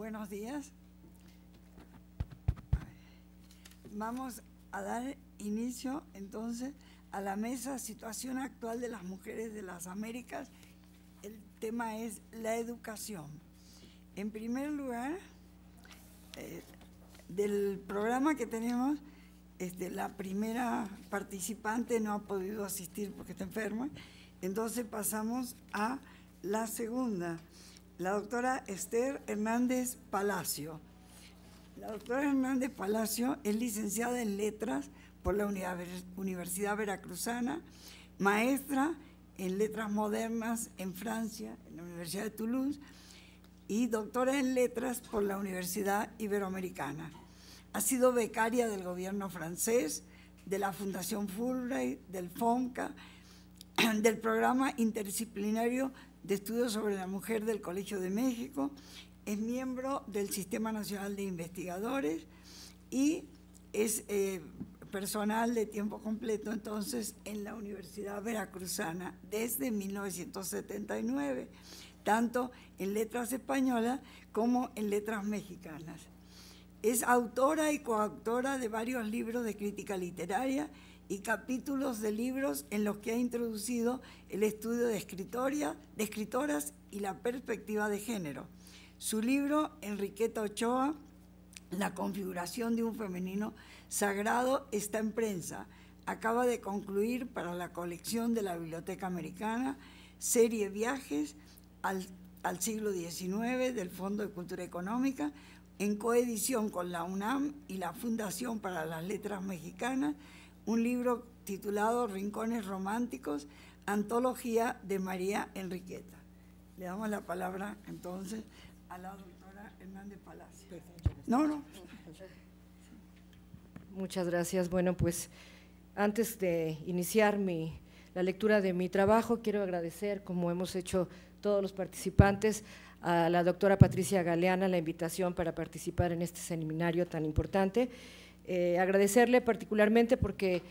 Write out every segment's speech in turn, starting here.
Buenos días. Vamos a dar inicio entonces a la mesa Situación Actual de las Mujeres de las Américas. El tema es la educación. En primer lugar, del programa que tenemos, la primera participante no ha podido asistir porque está enferma, entonces pasamos a la segunda, la doctora Esther Hernández Palacio. La doctora Hernández Palacio es licenciada en Letras por la Universidad Veracruzana, maestra en Letras Modernas en Francia, en la Universidad de Toulouse, y doctora en Letras por la Universidad Iberoamericana. Ha sido becaria del gobierno francés, de la Fundación Fulbright, del FONCA, del Programa Interdisciplinario de Estudios sobre la Mujer del Colegio de México, es miembro del Sistema Nacional de Investigadores y es personal de tiempo completo entonces en la Universidad Veracruzana desde 1979, tanto en letras españolas como en letras mexicanas. Es autora y coautora de varios libros de crítica literaria y capítulos de libros en los que ha introducido el estudio de escritoras y la perspectiva de género. Su libro, Enriqueta Ochoa, La configuración de un femenino sagrado, está en prensa. Acaba de concluir para la colección de la Biblioteca Americana, serie Viajes al siglo XIX del Fondo de Cultura Económica, en coedición con la UNAM y la Fundación para las Letras Mexicanas, un libro titulado Rincones Románticos, antología de María Enriqueta. Le damos la palabra entonces a la doctora Hernández Palacio. No. Muchas gracias. Bueno, pues antes de iniciar la lectura de mi trabajo, quiero agradecer, como hemos hecho todos los participantes, a la doctora Patricia Galeana la invitación para participar en este seminario tan importante. Agradecerle particularmente porque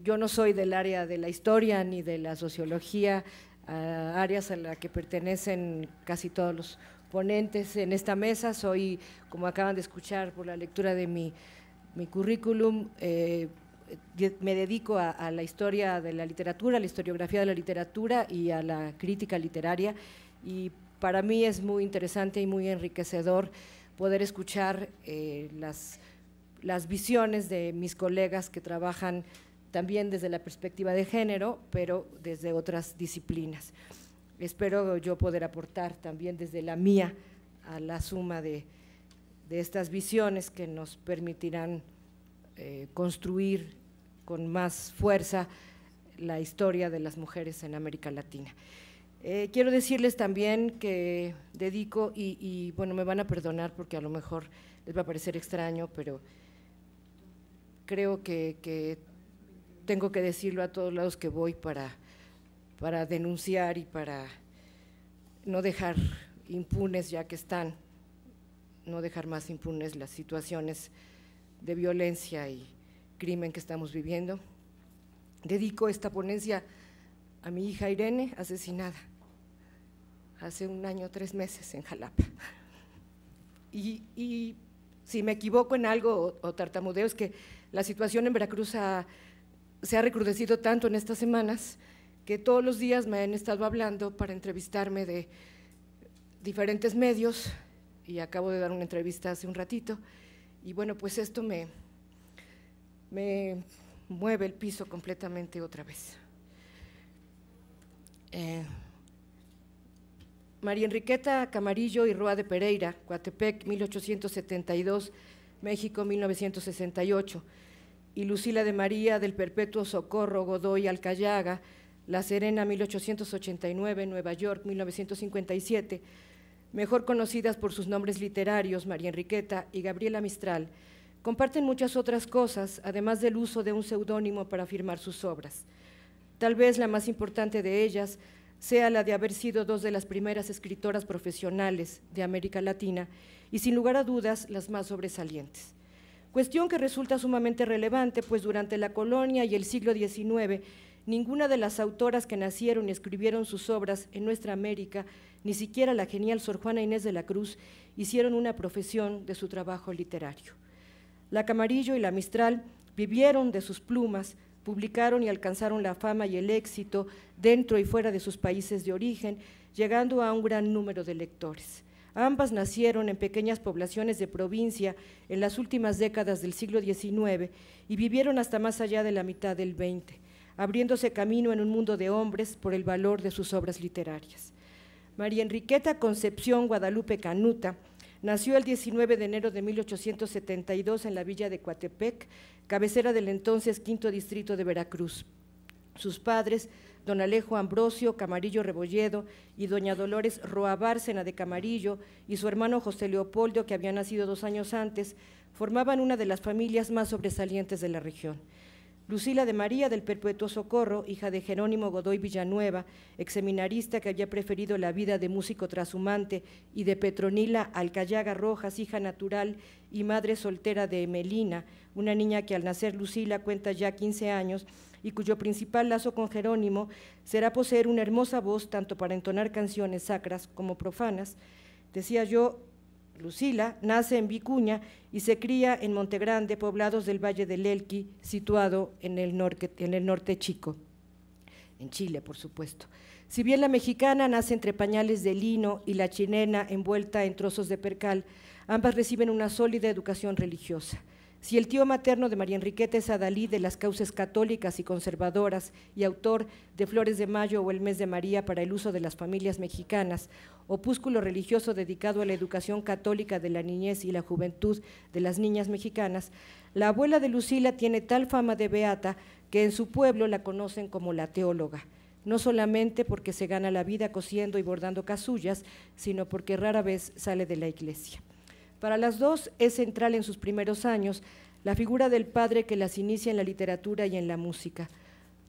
yo no soy del área de la historia ni de la sociología, áreas a las que pertenecen casi todos los ponentes en esta mesa. Soy, como acaban de escuchar por la lectura de mi currículum, me dedico a la historia de la literatura, a la historiografía de la literatura y a la crítica literaria, y para mí es muy interesante y muy enriquecedor poder escuchar las visiones de mis colegas que trabajan también desde la perspectiva de género, pero desde otras disciplinas. Espero yo poder aportar también desde la mía a la suma de estas visiones que nos permitirán construir con más fuerza la historia de las mujeres en América Latina. Quiero decirles también que dedico, y bueno, me van a perdonar porque a lo mejor les va a parecer extraño, pero creo que tengo que decirlo a todos lados que voy para denunciar y para no dejar impunes, ya que están, no dejar más impunes las situaciones de violencia y crimen que estamos viviendo. Dedico esta ponencia a mi hija Irene, asesinada hace 1 año, 3 meses en Jalapa. Y si me equivoco en algo o tartamudeo, es que la situación en Veracruz se ha recrudecido tanto en estas semanas que todos los días me han estado hablando para entrevistarme de diferentes medios, y acabo de dar una entrevista hace un ratito, y bueno, pues esto me mueve el piso completamente otra vez. María Enriqueta Camarillo y Roa de Pereira, Coatepec, 1872, México, 1968, y Lucila de María del Perpetuo Socorro Godoy Alcayaga, La Serena, 1889, Nueva York, 1957, mejor conocidas por sus nombres literarios, María Enriqueta y Gabriela Mistral, comparten muchas otras cosas, además del uso de un seudónimo para firmar sus obras. Tal vez la más importante de ellas sea la de haber sido 2 de las primeras escritoras profesionales de América Latina y sin lugar a dudas las más sobresalientes. Cuestión que resulta sumamente relevante, pues durante la colonia y el siglo XIX, ninguna de las autoras que nacieron y escribieron sus obras en nuestra América ni siquiera la genial Sor Juana Inés de la Cruz hicieron una profesión de su trabajo literario. La Camarillo y la Mistral vivieron de sus plumas, publicaron y alcanzaron la fama y el éxito dentro y fuera de sus países de origen, llegando a un gran número de lectores. Ambas nacieron en pequeñas poblaciones de provincia en las últimas décadas del siglo XIX y vivieron hasta más allá de la mitad del XX, abriéndose camino en un mundo de hombres por el valor de sus obras literarias. María Enriqueta Concepción Guadalupe Canuta nació el 19 de enero de 1872 en la villa de Coatepec, cabecera del entonces Quinto Distrito de Veracruz. Sus padres, don Alejo Ambrosio Camarillo Rebolledo y doña Dolores Roa Bárcena de Camarillo, y su hermano José Leopoldo, que había nacido 2 años antes, formaban una de las familias más sobresalientes de la región. Lucila de María del Perpetuo Socorro, hija de Jerónimo Godoy Villanueva, exseminarista que había preferido la vida de músico trashumante, y de Petronila Alcayaga Rojas, hija natural y madre soltera de Emelina, una niña que al nacer Lucila cuenta ya 15 años y cuyo principal lazo con Jerónimo será poseer una hermosa voz tanto para entonar canciones sacras como profanas. Decía yo, Lucila nace en Vicuña y se cría en Montegrande, poblados del Valle del Elqui, situado en el norte chico, en Chile, por supuesto. Si bien la mexicana nace entre pañales de lino y la chilena envuelta en trozos de percal, ambas reciben una sólida educación religiosa. Si el tío materno de María Enriqueta es adalid de las causas católicas y conservadoras y autor de Flores de Mayo o El Mes de María para el uso de las familias mexicanas, opúsculo religioso dedicado a la educación católica de la niñez y la juventud de las niñas mexicanas, la abuela de Lucila tiene tal fama de beata que en su pueblo la conocen como la teóloga, no solamente porque se gana la vida cosiendo y bordando casullas, sino porque rara vez sale de la iglesia. Para las dos es central en sus primeros años la figura del padre que las inicia en la literatura y en la música.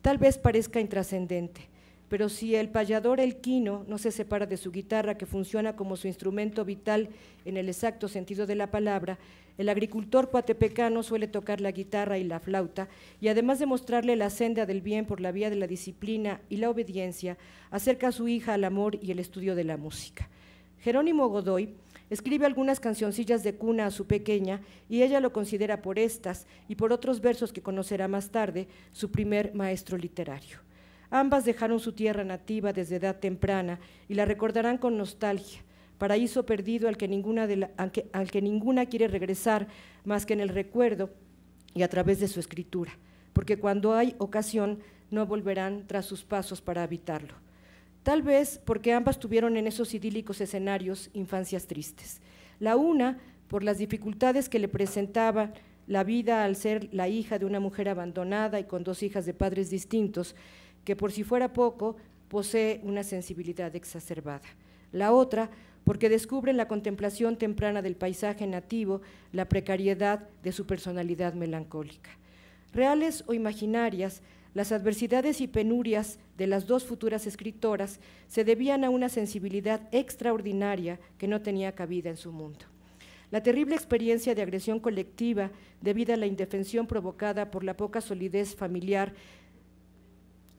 Tal vez parezca intrascendente, pero si el payador elquino no se separa de su guitarra, que funciona como su instrumento vital en el exacto sentido de la palabra, el agricultor coatepecano suele tocar la guitarra y la flauta, y además de mostrarle la senda del bien por la vía de la disciplina y la obediencia, acerca a su hija al amor y el estudio de la música. Jerónimo Godoy escribe algunas cancioncillas de cuna a su pequeña y ella lo considera por estas y por otros versos que conocerá más tarde su primer maestro literario. Ambas dejaron su tierra nativa desde edad temprana y la recordarán con nostalgia, paraíso perdido al que ninguna quiere regresar más que en el recuerdo y a través de su escritura, porque cuando hay ocasión no volverán tras sus pasos para habitarlo. Tal vez porque ambas tuvieron en esos idílicos escenarios infancias tristes. La una, por las dificultades que le presentaba la vida al ser la hija de una mujer abandonada y con 2 hijas de padres distintos, que por si fuera poco, posee una sensibilidad exacerbada. La otra, porque descubre en la contemplación temprana del paisaje nativo la precariedad de su personalidad melancólica. Reales o imaginarias, las adversidades y penurias de las dos futuras escritoras se debían a una sensibilidad extraordinaria que no tenía cabida en su mundo. La terrible experiencia de agresión colectiva debida a la indefensión provocada por la poca solidez familiar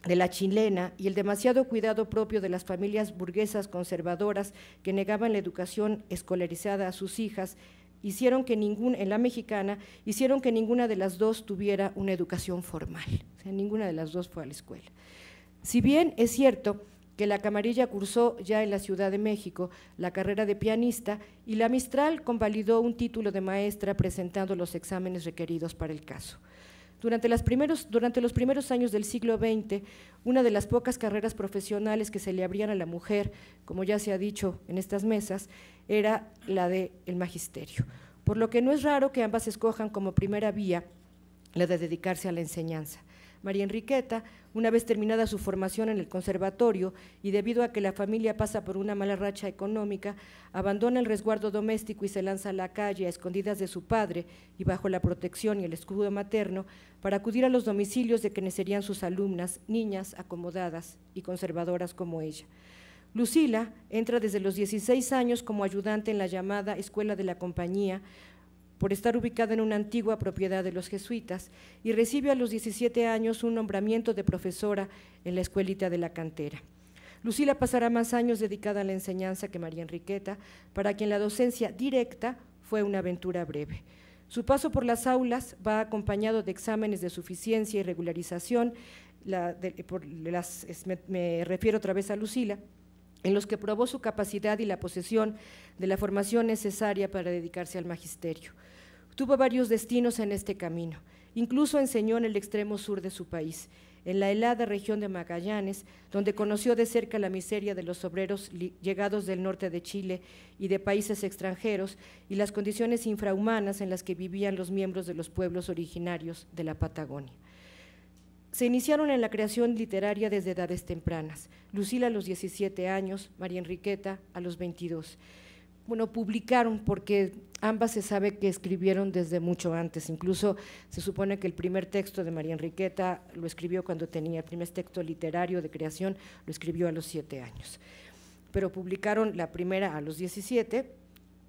de la chilena y el demasiado cuidado propio de las familias burguesas conservadoras que negaban la educación escolarizada a sus hijas, hicieron que en la mexicana, hicieron que ninguna de las dos tuviera una educación formal, o sea, ninguna de las dos fue a la escuela. Si bien es cierto que la Camarilla cursó ya en la Ciudad de México la carrera de pianista y la Mistral convalidó un título de maestra presentando los exámenes requeridos para el caso. Durante los primeros años del siglo XX, una de las pocas carreras profesionales que se le abrían a la mujer, como ya se ha dicho en estas mesas, era la del magisterio, por lo que no es raro que ambas escojan como primera vía la de dedicarse a la enseñanza. María Enriqueta, una vez terminada su formación en el conservatorio y debido a que la familia pasa por una mala racha económica, abandona el resguardo doméstico y se lanza a la calle a escondidas de su padre y bajo la protección y el escudo materno para acudir a los domicilios de quienes serían sus alumnas, niñas acomodadas y conservadoras como ella. Lucila entra desde los 16 años como ayudante en la llamada Escuela de la Compañía, por estar ubicada en una antigua propiedad de los jesuitas, y recibe a los 17 años un nombramiento de profesora en la escuelita de la cantera. Lucila pasará más años dedicada a la enseñanza que María Enriqueta, para quien la docencia directa fue una aventura breve. Su paso por las aulas va acompañado de exámenes de suficiencia y regularización, me refiero otra vez a Lucila, en los que probó su capacidad y la posesión de la formación necesaria para dedicarse al magisterio. Tuvo varios destinos en este camino, incluso enseñó en el extremo sur de su país, en la helada región de Magallanes, donde conoció de cerca la miseria de los obreros llegados del norte de Chile y de países extranjeros y las condiciones infrahumanas en las que vivían los miembros de los pueblos originarios de la Patagonia. Se iniciaron en la creación literaria desde edades tempranas, Lucila a los 17 años, María Enriqueta a los 22. Bueno, publicaron porque ambas se sabe que escribieron desde mucho antes, incluso se supone que el primer texto de María Enriqueta lo escribió cuando tenía, el primer texto literario de creación lo escribió a los 7 años, pero publicaron la primera a los 17,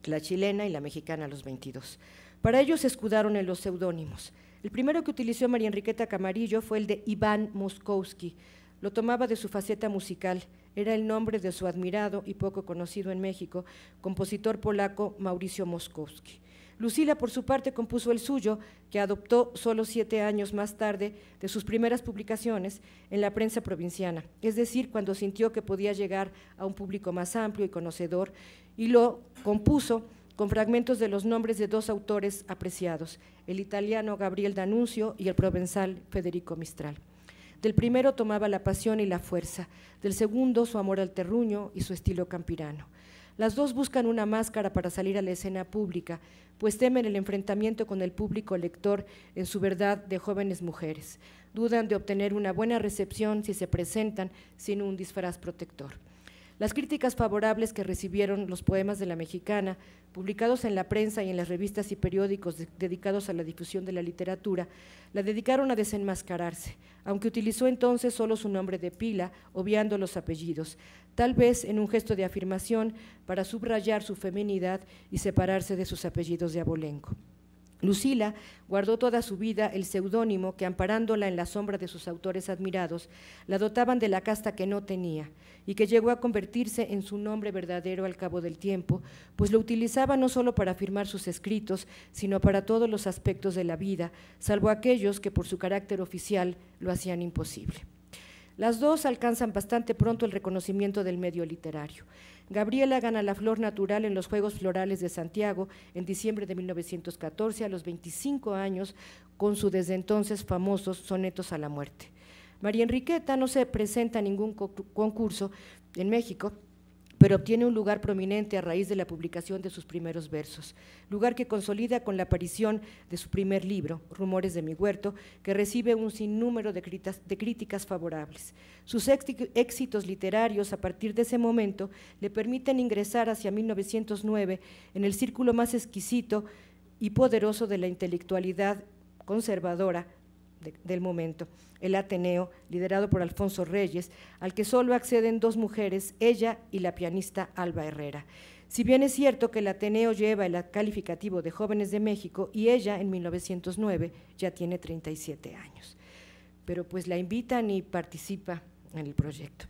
la chilena y la mexicana a los 22. Para ello se escudaron en los seudónimos. El primero que utilizó María Enriqueta Camarillo fue el de Iván Moscowski, lo tomaba de su faceta musical, era el nombre de su admirado y poco conocido en México, compositor polaco Mauricio Moscowski. Lucila, por su parte, compuso el suyo, que adoptó solo 7 años más tarde de sus primeras publicaciones en la prensa provinciana, es decir, cuando sintió que podía llegar a un público más amplio y conocedor, y lo compuso con fragmentos de los nombres de 2 autores apreciados, el italiano Gabriel D'Annunzio y el provenzal Federico Mistral. Del primero tomaba la pasión y la fuerza, del segundo su amor al terruño y su estilo campirano. Las dos buscan una máscara para salir a la escena pública, pues temen el enfrentamiento con el público lector en su verdad de jóvenes mujeres. Dudan de obtener una buena recepción si se presentan sin un disfraz protector. Las críticas favorables que recibieron los poemas de la mexicana, publicados en la prensa y en las revistas y periódicos dedicados a la difusión de la literatura, la dedicaron a desenmascararse, aunque utilizó entonces solo su nombre de pila, obviando los apellidos, tal vez en un gesto de afirmación para subrayar su feminidad y separarse de sus apellidos de abolengo. Lucila guardó toda su vida el seudónimo que, amparándola en la sombra de sus autores admirados, la dotaban de la casta que no tenía y que llegó a convertirse en su nombre verdadero al cabo del tiempo, pues lo utilizaba no solo para firmar sus escritos, sino para todos los aspectos de la vida, salvo aquellos que por su carácter oficial lo hacían imposible. Las dos alcanzan bastante pronto el reconocimiento del medio literario. Gabriela gana la Flor Natural en los Juegos Florales de Santiago en diciembre de 1914 a los 25 años con su desde entonces famosos Sonetos a la Muerte. María Enriqueta no se presenta a ningún concurso en México, pero obtiene un lugar prominente a raíz de la publicación de sus primeros versos, lugar que consolida con la aparición de su primer libro, Rumores de mi huerto, que recibe un sinnúmero de críticas favorables. Sus éxitos literarios a partir de ese momento le permiten ingresar hacia 1909 en el círculo más exquisito y poderoso de la intelectualidad conservadora del momento, el Ateneo, liderado por Alfonso Reyes, al que solo acceden 2 mujeres, ella y la pianista Alba Herrera. Si bien es cierto que el Ateneo lleva el calificativo de Jóvenes de México y ella en 1909 ya tiene 37 años, pero pues la invitan y participa en el proyecto.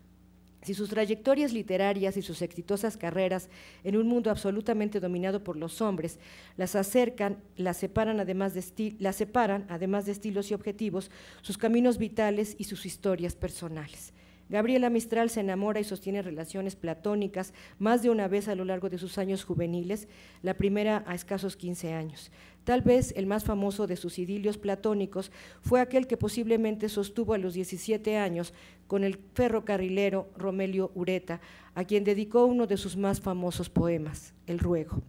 Si sus trayectorias literarias y sus exitosas carreras en un mundo absolutamente dominado por los hombres las acercan, las separan además de estilos y objetivos, sus caminos vitales y sus historias personales. Gabriela Mistral se enamora y sostiene relaciones platónicas más de una vez a lo largo de sus años juveniles, la primera a escasos 15 años. Tal vez el más famoso de sus idilios platónicos fue aquel que posiblemente sostuvo a los 17 años con el ferrocarrilero Romelio Ureta, a quien dedicó uno de sus más famosos poemas, El Ruego.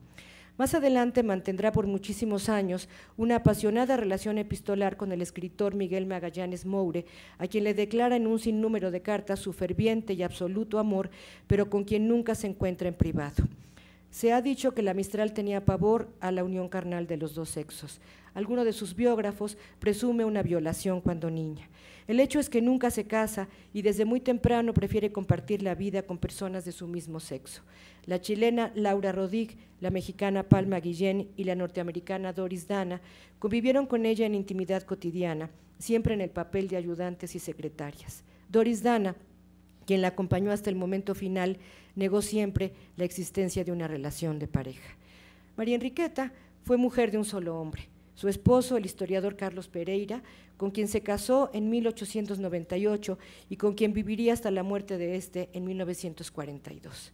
Más adelante mantendrá por muchísimos años una apasionada relación epistolar con el escritor Miguel Magallanes Moure, a quien le declara en un sinnúmero de cartas su ferviente y absoluto amor, pero con quien nunca se encuentra en privado. Se ha dicho que la Mistral tenía pavor a la unión carnal de los 2 sexos. Alguno de sus biógrafos presume una violación cuando niña. El hecho es que nunca se casa y desde muy temprano prefiere compartir la vida con personas de su mismo sexo. La chilena Laura Rodig, la mexicana Palma Guillén y la norteamericana Doris Dana convivieron con ella en intimidad cotidiana, siempre en el papel de ayudantes y secretarias. Doris Dana quien la acompañó hasta el momento final, negó siempre la existencia de una relación de pareja. María Enriqueta fue mujer de un solo hombre, su esposo, el historiador Carlos Pereira, con quien se casó en 1898 y con quien viviría hasta la muerte de este en 1942.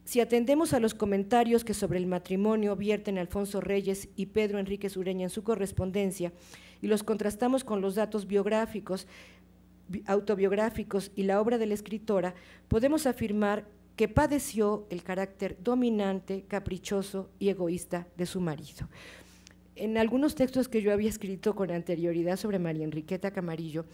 Si atendemos a los comentarios que sobre el matrimonio vierten Alfonso Reyes y Pedro Enríquez Ureña en su correspondencia y los contrastamos con los datos biográficos, autobiográficos y la obra de la escritora, podemos afirmar que padeció el carácter dominante, caprichoso y egoísta de su marido. En algunos textos que yo había escrito con anterioridad sobre María Enriqueta Camarillo,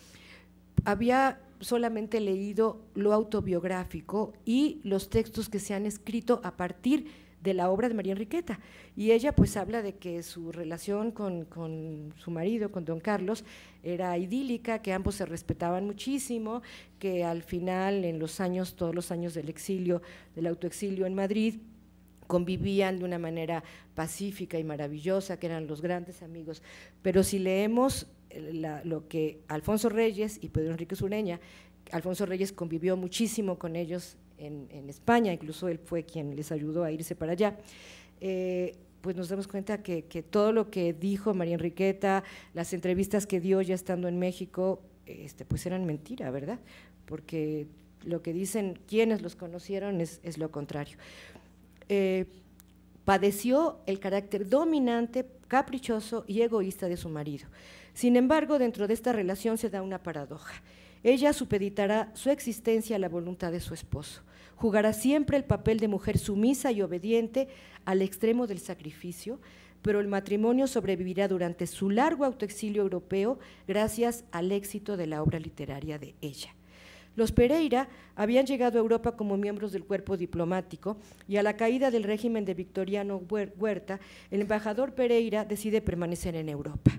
había solamente leído lo autobiográfico y los textos que se han escrito a partir de la obra de María Enriqueta, y ella pues habla de que su relación con su marido, con don Carlos, era idílica, que ambos se respetaban muchísimo, que al final en los años, todos los años del exilio, del autoexilio en Madrid, convivían de una manera pacífica y maravillosa, que eran los grandes amigos. Pero si leemos lo que Alfonso Reyes y Pedro Enríquez Ureña, Alfonso Reyes convivió muchísimo con ellos en España, incluso él fue quien les ayudó a irse para allá, pues nos damos cuenta que todo lo que dijo María Enriqueta, las entrevistas que dio ya estando en México, pues eran mentira, ¿verdad? Porque lo que dicen quienes los conocieron es lo contrario. Padeció el carácter dominante, caprichoso y egoísta de su marido. Sin embargo, dentro de esta relación se da una paradoja. Ella supeditará su existencia a la voluntad de su esposo, jugará siempre el papel de mujer sumisa y obediente al extremo del sacrificio, pero el matrimonio sobrevivirá durante su largo autoexilio europeo gracias al éxito de la obra literaria de ella. Los Pereira habían llegado a Europa como miembros del cuerpo diplomático y a la caída del régimen de Victoriano Huerta, el embajador Pereira decide permanecer en Europa.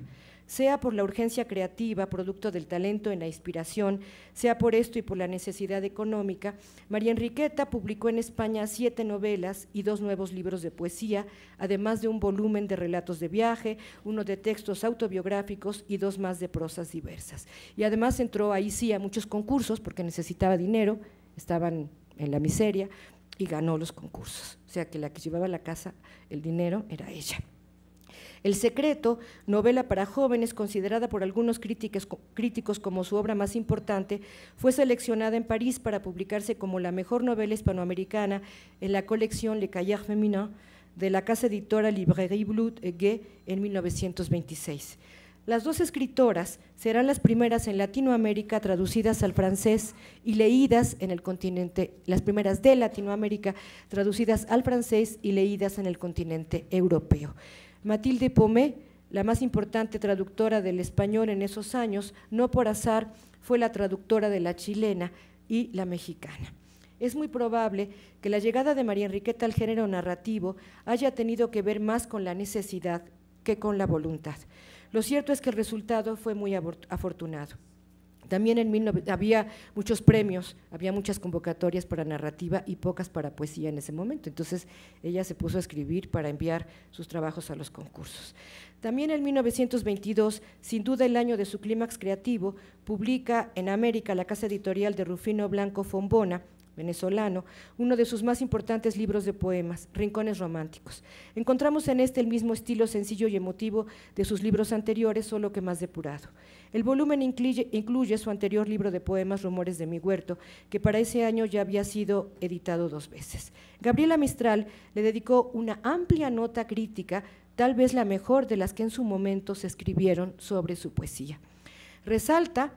Sea por la urgencia creativa, producto del talento en la inspiración, sea por esto y por la necesidad económica, María Enriqueta publicó en España 7 novelas y 2 nuevos libros de poesía, además de un volumen de relatos de viaje, uno de textos autobiográficos y 2 más de prosas diversas. Y además entró ahí sí a muchos concursos porque necesitaba dinero, estaban en la miseria y ganó los concursos. O sea que la que llevaba a la casa el dinero era ella. El secreto, novela para jóvenes considerada por algunos críticos como su obra más importante, fue seleccionada en París para publicarse como la mejor novela hispanoamericana en la colección Le Cahiers Féminin de la casa editora Librairie Bleu Gay en 1926. Las 2 escritoras serán las primeras en Latinoamérica traducidas al francés y leídas en el continente, las primeras de Latinoamérica traducidas al francés y leídas en el continente europeo. Mathilde Pomé, la más importante traductora del español en esos años, no por azar fue la traductora de la chilena y la mexicana. Es muy probable que la llegada de María Enriqueta al género narrativo haya tenido que ver más con la necesidad que con la voluntad. Lo cierto es que el resultado fue muy afortunado. También había muchos premios, había muchas convocatorias para narrativa y pocas para poesía en ese momento. Entonces ella se puso a escribir para enviar sus trabajos a los concursos. También en 1922, sin duda el año de su clímax creativo, publica en América la casa editorial de Rufino Blanco Fombona, venezolano, uno de sus más importantes libros de poemas, Rincones Románticos. Encontramos en este el mismo estilo sencillo y emotivo de sus libros anteriores, solo que más depurado. El volumen incluye su anterior libro de poemas, Rumores de mi huerto, que para ese año ya había sido editado 2 veces. Gabriela Mistral le dedicó una amplia nota crítica, tal vez la mejor de las que en su momento se escribieron sobre su poesía. Resalta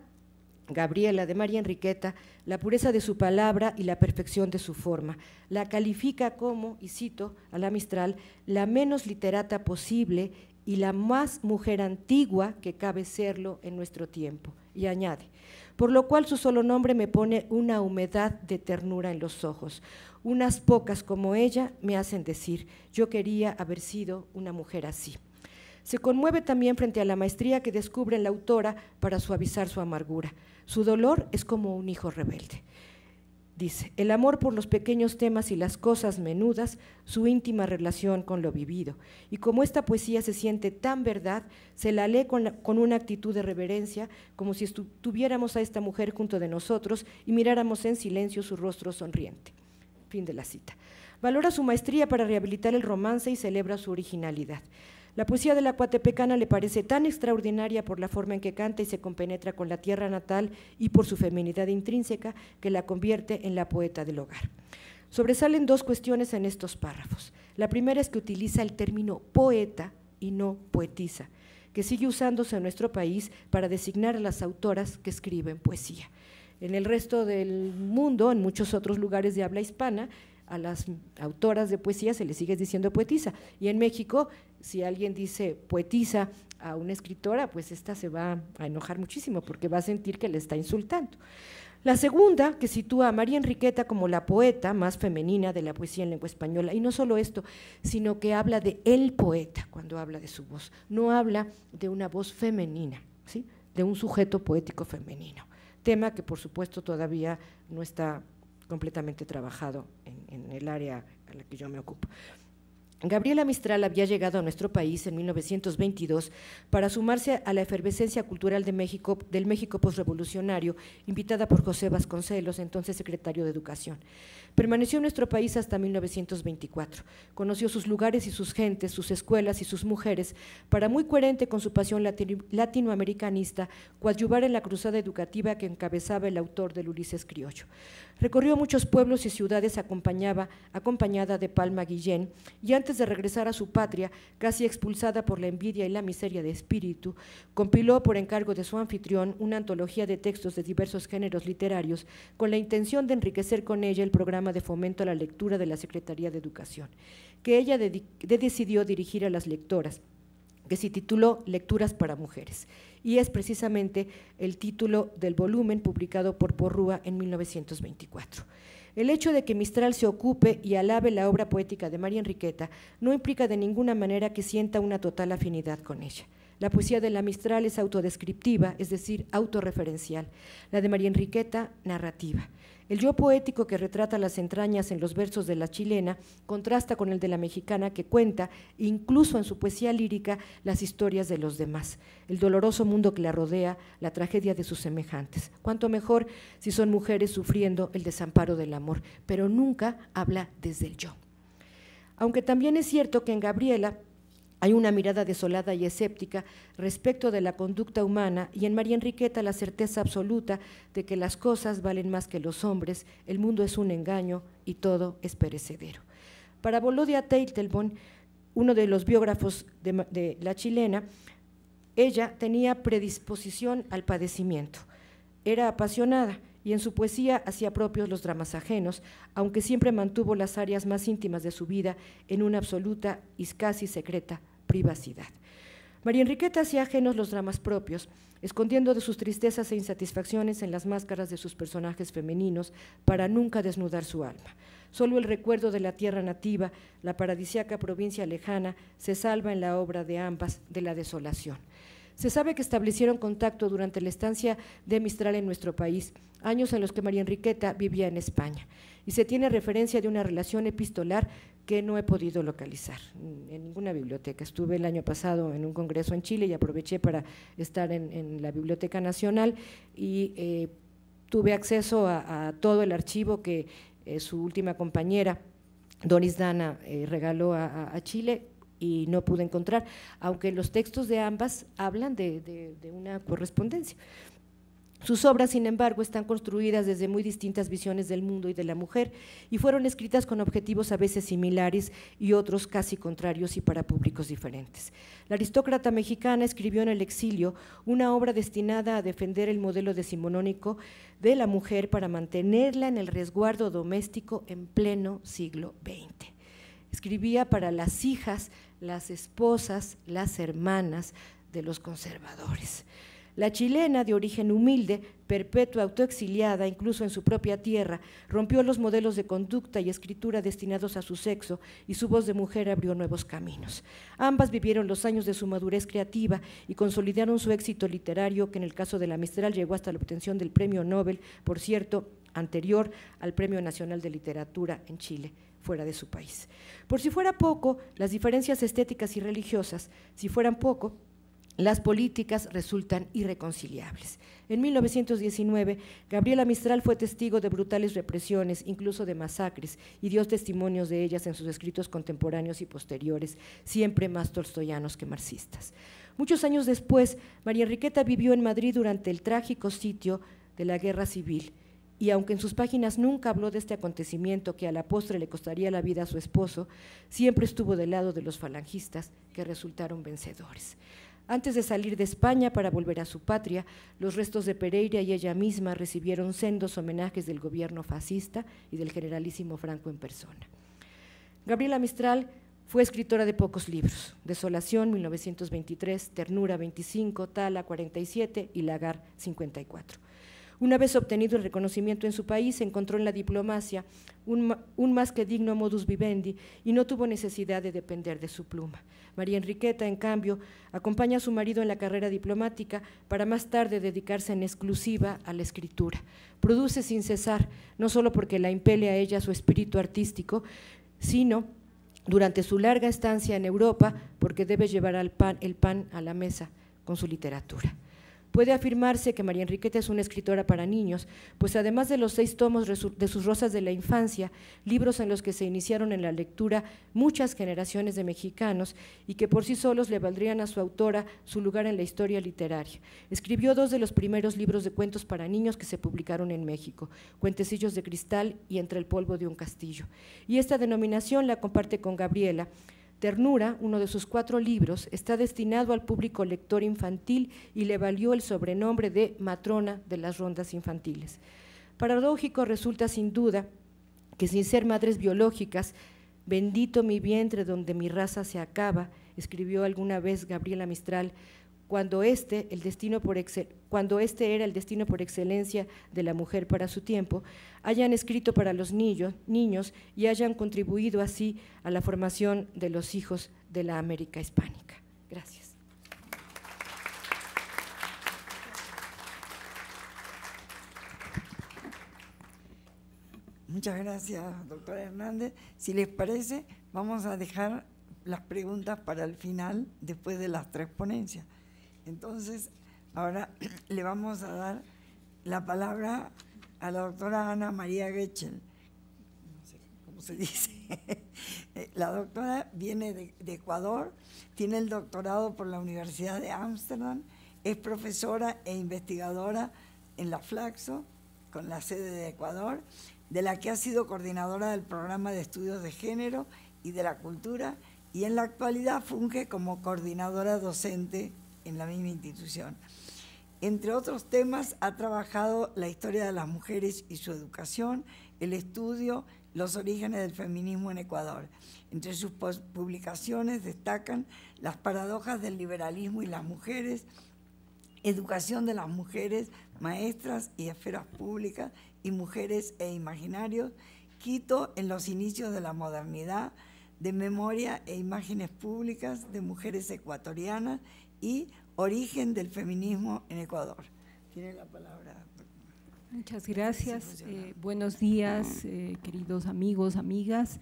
Gabriela de María Enriqueta la pureza de su palabra y la perfección de su forma. La califica como, y cito a la Mistral, la menos literata posible y la más mujer antigua que cabe serlo en nuestro tiempo. Y añade, por lo cual su solo nombre me pone una humedad de ternura en los ojos. Unas pocas como ella me hacen decir, yo quería haber sido una mujer así. Se conmueve también frente a la maestría que descubre en la autora para suavizar su amargura. Su dolor es como un hijo rebelde. Dice, el amor por los pequeños temas y las cosas menudas, su íntima relación con lo vivido. Y como esta poesía se siente tan verdad, se la lee con una actitud de reverencia, como si tuviéramos a esta mujer junto de nosotros y miráramos en silencio su rostro sonriente. Fin de la cita. Valora su maestría para rehabilitar el romance y celebra su originalidad. La poesía de la Coatepecana le parece tan extraordinaria por la forma en que canta y se compenetra con la tierra natal y por su feminidad intrínseca que la convierte en la poeta del hogar. Sobresalen dos cuestiones en estos párrafos. La primera es que utiliza el término poeta y no poetisa, que sigue usándose en nuestro país para designar a las autoras que escriben poesía. En el resto del mundo, en muchos otros lugares de habla hispana, a las autoras de poesía se les sigue diciendo poetisa, y en México, si alguien dice poetisa a una escritora, pues esta se va a enojar muchísimo porque va a sentir que le está insultando. La segunda, que sitúa a María Enriqueta como la poeta más femenina de la poesía en lengua española, y no solo esto, sino que habla de el poeta cuando habla de su voz, no habla de una voz femenina, ¿sí?, de un sujeto poético femenino, tema que por supuesto todavía no está completamente trabajado en el área a la que yo me ocupo. Gabriela Mistral había llegado a nuestro país en 1922 para sumarse a la efervescencia cultural de México, del México posrevolucionario, invitada por José Vasconcelos, entonces secretario de Educación. Permaneció en nuestro país hasta 1924. Conoció sus lugares y sus gentes, sus escuelas y sus mujeres, para, muy coherente con su pasión latinoamericanista, coadyuvar en la cruzada educativa que encabezaba el autor del Ulises criollo. Recorrió muchos pueblos y ciudades acompañada de Palma Guillén, y antes de regresar a su patria, casi expulsada por la envidia y la miseria de espíritu, compiló por encargo de su anfitrión una antología de textos de diversos géneros literarios con la intención de enriquecer con ella el programa de fomento a la lectura de la Secretaría de Educación, que ella decidió dirigir a las lectoras, que se tituló Lecturas para Mujeres, y es precisamente el título del volumen publicado por Porrúa en 1924. El hecho de que Mistral se ocupe y alabe la obra poética de María Enriqueta no implica de ninguna manera que sienta una total afinidad con ella. La poesía de la Mistral es autodescriptiva, es decir, autorreferencial, la de María Enriqueta, narrativa. El yo poético que retrata las entrañas en los versos de la chilena contrasta con el de la mexicana, que cuenta, incluso en su poesía lírica, las historias de los demás, el doloroso mundo que la rodea, la tragedia de sus semejantes. Cuánto mejor si son mujeres sufriendo el desamparo del amor, pero nunca habla desde el yo. Aunque también es cierto que en Gabriela hay una mirada desolada y escéptica respecto de la conducta humana, y en María Enriqueta la certeza absoluta de que las cosas valen más que los hombres, el mundo es un engaño y todo es perecedero. Para Volodya Teitelbaum, uno de los biógrafos de la chilena, ella tenía predisposición al padecimiento, era apasionada y en su poesía hacía propios los dramas ajenos, aunque siempre mantuvo las áreas más íntimas de su vida en una absoluta y casi secreta privacidad. María Enriqueta hacía ajenos los dramas propios, escondiendo de sus tristezas e insatisfacciones en las máscaras de sus personajes femeninos para nunca desnudar su alma. Solo el recuerdo de la tierra nativa, la paradisíaca provincia lejana, se salva en la obra de ambas de la desolación. Se sabe que establecieron contacto durante la estancia de Mistral en nuestro país, años en los que María Enriqueta vivía en España, y se tiene referencia de una relación epistolar que no he podido localizar en ninguna biblioteca. Estuve el año pasado en un congreso en Chile y aproveché para estar en la Biblioteca Nacional y tuve acceso a todo el archivo que su última compañera, Doris Dana, regaló a Chile, y no pude encontrar, aunque los textos de ambas hablan de una correspondencia. Sus obras, sin embargo, están construidas desde muy distintas visiones del mundo y de la mujer, y fueron escritas con objetivos a veces similares y otros casi contrarios y para públicos diferentes. La aristócrata mexicana escribió en el exilio una obra destinada a defender el modelo decimonónico de la mujer para mantenerla en el resguardo doméstico en pleno siglo XX. Escribía para las hijas, las esposas, las hermanas de los conservadores. La chilena, de origen humilde, perpetua, autoexiliada, incluso en su propia tierra, rompió los modelos de conducta y escritura destinados a su sexo, y su voz de mujer abrió nuevos caminos. Ambas vivieron los años de su madurez creativa y consolidaron su éxito literario, que en el caso de la Mistral llegó hasta la obtención del Premio Nobel, por cierto, anterior al Premio Nacional de Literatura en Chile, fuera de su país. Por si fuera poco, las diferencias estéticas y religiosas, si fueran poco, las políticas resultan irreconciliables. En 1919, Gabriela Mistral fue testigo de brutales represiones, incluso de masacres, y dio testimonios de ellas en sus escritos contemporáneos y posteriores, siempre más tolstoyanos que marxistas. Muchos años después, María Enriqueta vivió en Madrid durante el trágico sitio de la Guerra Civil, y aunque en sus páginas nunca habló de este acontecimiento que a la postre le costaría la vida a su esposo, siempre estuvo del lado de los falangistas que resultaron vencedores. Antes de salir de España para volver a su patria, los restos de Pereira y ella misma recibieron sendos homenajes del gobierno fascista y del generalísimo Franco en persona. Gabriela Mistral fue escritora de pocos libros: Desolación, 1923, Ternura, 25, Tala, 47 y Lagar, 54. Una vez obtenido el reconocimiento en su país, se encontró en la diplomacia un más que digno modus vivendi y no tuvo necesidad de depender de su pluma. María Enriqueta, en cambio, acompaña a su marido en la carrera diplomática para más tarde dedicarse en exclusiva a la escritura. Produce sin cesar, no solo porque la impele a ella su espíritu artístico, sino durante su larga estancia en Europa, porque debe llevar el pan a la mesa con su literatura. Puede afirmarse que María Enriqueta es una escritora para niños, pues además de los 6 tomos de sus Rosas de la Infancia, libros en los que se iniciaron en la lectura muchas generaciones de mexicanos y que por sí solos le valdrían a su autora su lugar en la historia literaria. Escribió 2 de los primeros libros de cuentos para niños que se publicaron en México, Cuentecillos de Cristal y Entre el polvo de un castillo. Y esta denominación la comparte con Gabriela. Ternura, uno de sus 4 libros, está destinado al público lector infantil y le valió el sobrenombre de matrona de las rondas infantiles. Paradójico resulta sin duda que, sin ser madres biológicas, bendito mi vientre donde mi raza se acaba, escribió alguna vez Gabriela Mistral, cuando este era el destino por excelencia de la mujer para su tiempo, hayan escrito para los niños y hayan contribuido así a la formación de los hijos de la América hispánica. Gracias. Muchas gracias, doctora Hernández. Si les parece, vamos a dejar las preguntas para el final, después de las 3 ponencias. Entonces, ahora le vamos a dar la palabra a la doctora Ana María Getchell. No sé cómo se dice. La doctora viene de Ecuador, tiene el doctorado por la Universidad de Ámsterdam, es profesora e investigadora en la Flaxo, con la sede de Ecuador, de la que ha sido coordinadora del programa de estudios de género y de la cultura, y en la actualidad funge como coordinadora docente en la misma institución. Entre otros temas, ha trabajado la historia de las mujeres y su educación, el estudio, los orígenes del feminismo en Ecuador. Entre sus publicaciones destacan Las paradojas del liberalismo y las mujeres, Educación de las mujeres, maestras y esferas públicas, y Mujeres e imaginarios, Quito en los inicios de la modernidad, de memoria e imágenes públicas de mujeres ecuatorianas, y Origen del feminismo en Ecuador. Tiene la palabra. Muchas gracias. Buenos días, queridos amigos, amigas.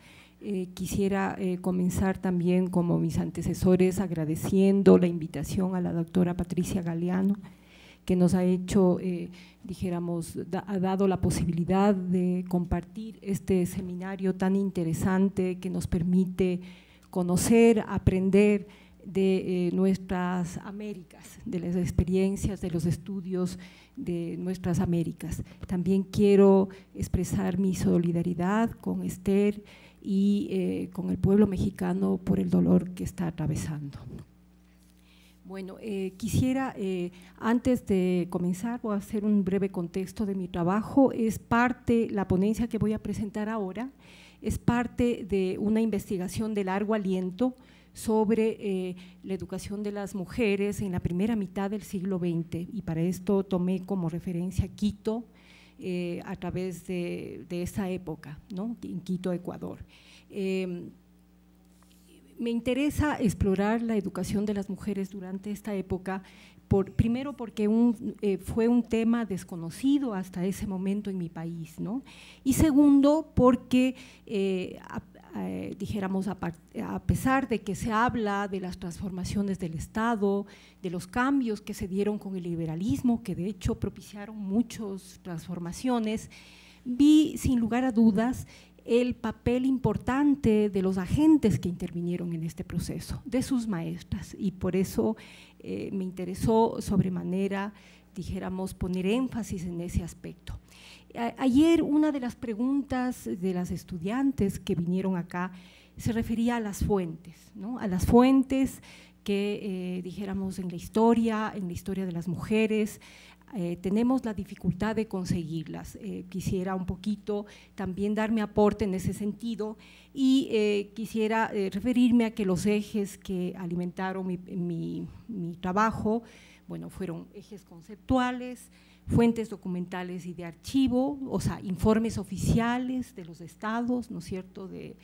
Quisiera comenzar también, como mis antecesores, agradeciendo la invitación a la doctora Patricia Galeano, que nos ha hecho, ha dado la posibilidad de compartir este seminario tan interesante que nos permite conocer, aprender de nuestras Américas, de las experiencias, de los estudios de nuestras Américas. También quiero expresar mi solidaridad con Esther y con el pueblo mexicano por el dolor que está atravesando. Bueno, quisiera, antes de comenzar, voy a hacer un breve contexto de mi trabajo. La ponencia que voy a presentar ahora es parte de una investigación de largo aliento sobre la educación de las mujeres en la primera mitad del siglo XX, y para esto tomé como referencia Quito a través de esa época, ¿no? En Quito, Ecuador. Me interesa explorar la educación de las mujeres durante esta época, primero porque fue un tema desconocido hasta ese momento en mi país, ¿no? Y segundo, porque dijéramos, a pesar de que se habla de las transformaciones del Estado, de los cambios que se dieron con el liberalismo, que de hecho propiciaron muchas transformaciones, vi sin lugar a dudas el papel importante de los agentes que intervinieron en este proceso, de sus maestras, y por eso me interesó sobremanera, dijéramos, poner énfasis en ese aspecto. Ayer una de las preguntas de las estudiantes que vinieron acá se refería a las fuentes, ¿no? A las fuentes que dijéramos en la historia de las mujeres, tenemos la dificultad de conseguirlas. Quisiera un poquito también dar mi aporte en ese sentido y quisiera referirme a que los ejes que alimentaron mi trabajo, bueno, fueron ejes conceptuales, fuentes documentales y de archivo, o sea, informes oficiales de los estados, ¿no es cierto?, de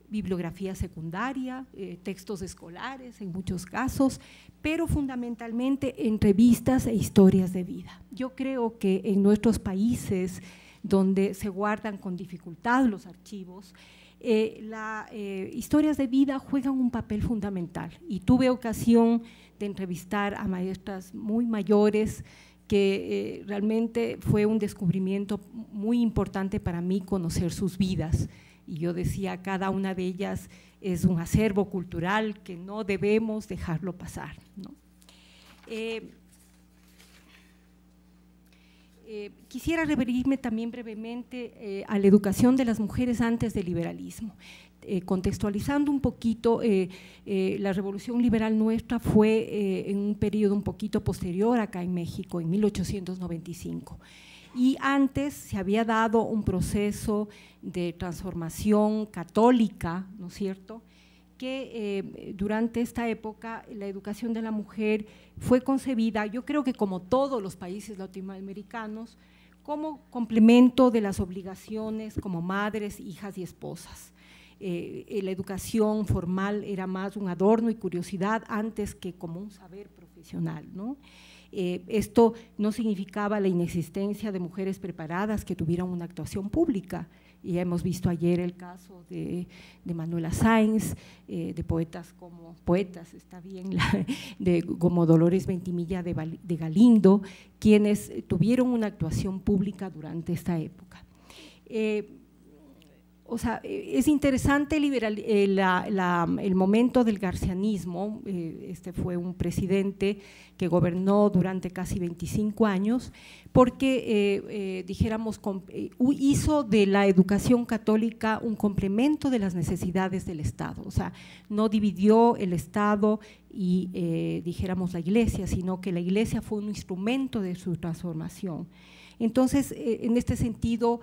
bibliografía secundaria, textos escolares en muchos casos, pero fundamentalmente entrevistas e historias de vida. Yo creo que en nuestros países donde se guardan con dificultad los archivos, las historias de vida juegan un papel fundamental, y tuve ocasión de entrevistar a maestras muy mayores que realmente fue un descubrimiento muy importante para mí conocer sus vidas. Y yo decía, cada una de ellas es un acervo cultural que no debemos dejarlo pasar, ¿no? Quisiera referirme también brevemente a la educación de las mujeres antes del liberalismo. Contextualizando un poquito, la revolución liberal nuestra fue en un periodo un poquito posterior acá en México, en 1895. Y antes se había dado un proceso de transformación católica, ¿no es cierto?, que durante esta época la educación de la mujer fue concebida, yo creo que como todos los países latinoamericanos, como complemento de las obligaciones como madres, hijas y esposas. La educación formal era más un adorno y curiosidad antes que como un saber profesional, ¿no? Esto no significaba la inexistencia de mujeres preparadas que tuvieran una actuación pública, y hemos visto ayer el caso de Manuela Sáenz, de poetas como como Dolores Ventimilla de Galindo, quienes tuvieron una actuación pública durante esta época. O sea, es interesante el momento del garcianismo. Este fue un presidente que gobernó durante casi 25 años porque, dijéramos, hizo de la educación católica un complemento de las necesidades del Estado. O sea, no dividió el Estado y, dijéramos, la Iglesia, sino que la Iglesia fue un instrumento de su transformación. Entonces, en este sentido,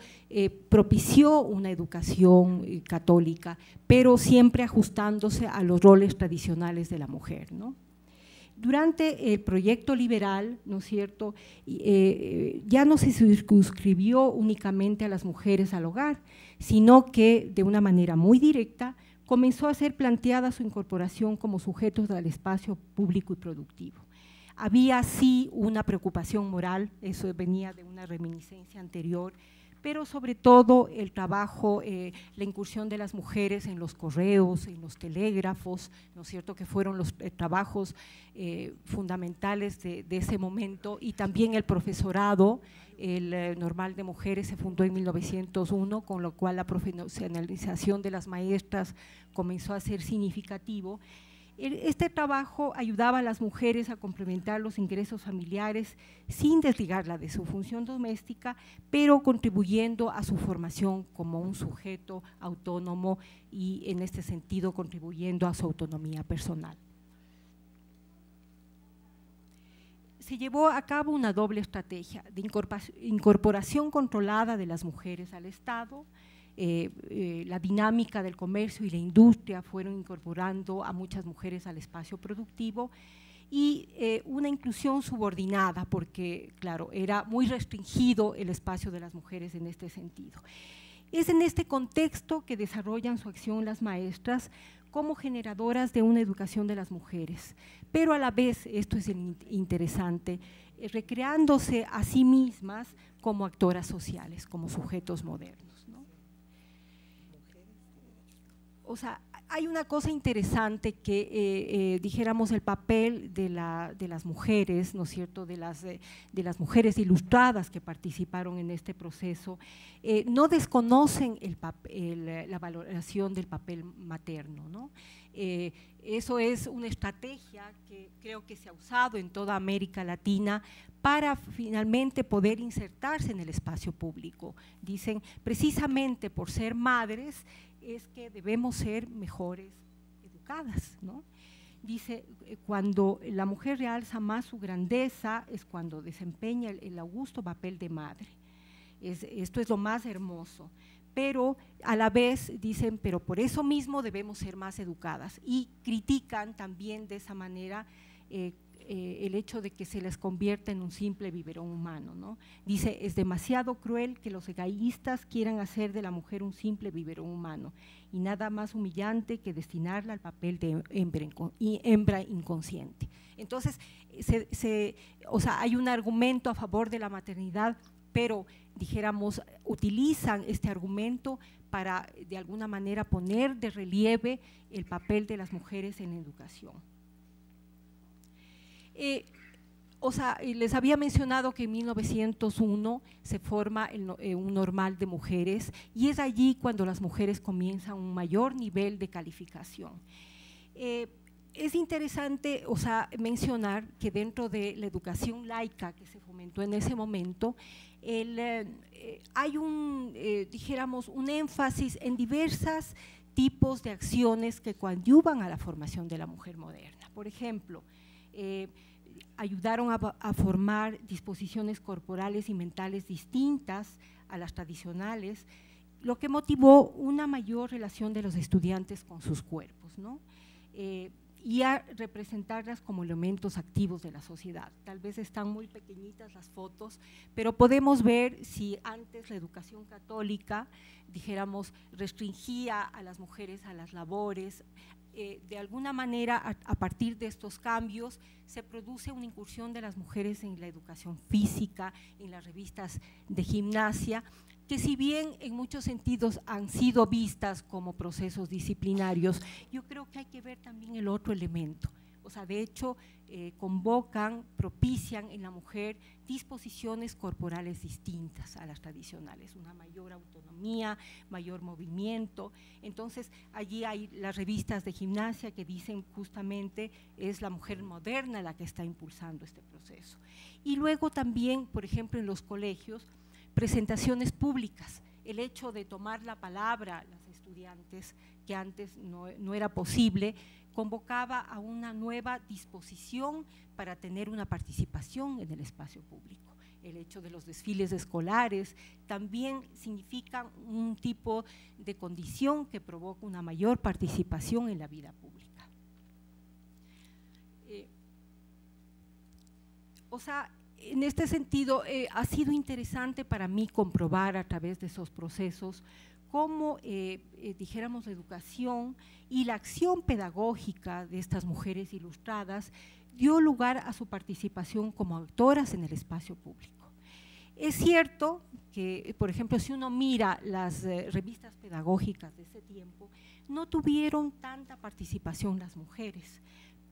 propició una educación católica, pero siempre ajustándose a los roles tradicionales de la mujer, ¿no? Durante el proyecto liberal, ¿no es cierto?, ya no se circunscribió únicamente a las mujeres al hogar, sino que de una manera muy directa comenzó a ser planteada su incorporación como sujetos al espacio público y productivo. Había sí una preocupación moral, eso venía de una reminiscencia anterior, pero sobre todo el trabajo, la incursión de las mujeres en los correos, en los telégrafos, ¿no es cierto?, que fueron los trabajos fundamentales de ese momento, y también el profesorado. El Normal de Mujeres se fundó en 1901, con lo cual la profesionalización de las maestras comenzó a ser significativo. Este trabajo ayudaba a las mujeres a complementar los ingresos familiares sin desligarla de su función doméstica, pero contribuyendo a su formación como un sujeto autónomo y, en este sentido, contribuyendo a su autonomía personal. Se llevó a cabo una doble estrategia de incorporación controlada de las mujeres al Estado. La dinámica del comercio y la industria fueron incorporando a muchas mujeres al espacio productivo, y una inclusión subordinada, porque claro, era muy restringido el espacio de las mujeres en este sentido. Es en este contexto que desarrollan su acción las maestras como generadoras de una educación de las mujeres, pero a la vez, esto es interesante, recreándose a sí mismas como actoras sociales, como sujetos modernos, ¿no? O sea, hay una cosa interesante que dijéramos el papel de las mujeres, ¿no es cierto?, de las mujeres ilustradas que participaron en este proceso, no desconocen la valoración del papel materno, ¿no? Eso es una estrategia que creo que se ha usado en toda América Latina para finalmente poder insertarse en el espacio público. Dicen, precisamente por ser madres, es que debemos ser mejores educadas, ¿no? Dice, cuando la mujer realza más su grandeza es cuando desempeña el augusto papel de madre. Esto es lo más hermoso, pero a la vez dicen, pero por eso mismo debemos ser más educadas, y critican también de esa manera el hecho de que se les convierta en un simple biberón humano, ¿no? Dice, es demasiado cruel que los egoístas quieran hacer de la mujer un simple biberón humano, y nada más humillante que destinarla al papel de hembra inconsciente. Entonces, o sea, hay un argumento a favor de la maternidad, pero dijéramos, utilizan este argumento para de alguna manera poner de relieve el papel de las mujeres en la educación. O sea, les había mencionado que en 1901 se forma un normal de mujeres, y es allí cuando las mujeres comienzan un mayor nivel de calificación. Es interesante, o sea, mencionar que dentro de la educación laica que se fomentó en ese momento, hay dijéramos, un énfasis en diversos tipos de acciones que coadyuvan a la formación de la mujer moderna. Por ejemplo, ayudaron a formar disposiciones corporales y mentales distintas a las tradicionales, lo que motivó una mayor relación de los estudiantes con sus cuerpos, ¿no? Y a representarlas como elementos activos de la sociedad. Tal vez están muy pequeñitas las fotos, pero podemos ver si antes la educación católica, dijéramos, restringía a las mujeres a las labores. De alguna manera, a partir de estos cambios, se produce una incursión de las mujeres en la educación física, en las revistas de gimnasia, que si bien en muchos sentidos han sido vistas como procesos disciplinarios, yo creo que hay que ver también el otro elemento. O sea, de hecho, convocan, propician en la mujer disposiciones corporales distintas a las tradicionales, una mayor autonomía, mayor movimiento. Entonces, allí hay las revistas de gimnasia que dicen justamente es la mujer moderna la que está impulsando este proceso. Y luego también, por ejemplo, en los colegios, presentaciones públicas, el hecho de tomar la palabra las estudiantes, que antes no era posible, convocaba a una nueva disposición para tener una participación en el espacio público. El hecho de los desfiles escolares también significan un tipo de condición que provoca una mayor participación en la vida pública. O sea, en este sentido, ha sido interesante para mí comprobar a través de esos procesos cómo, dijéramos, la educación y la acción pedagógica de estas mujeres ilustradas dio lugar a su participación como autoras en el espacio público. Es cierto que, por ejemplo, si uno mira las revistas pedagógicas de ese tiempo, no tuvieron tanta participación las mujeres,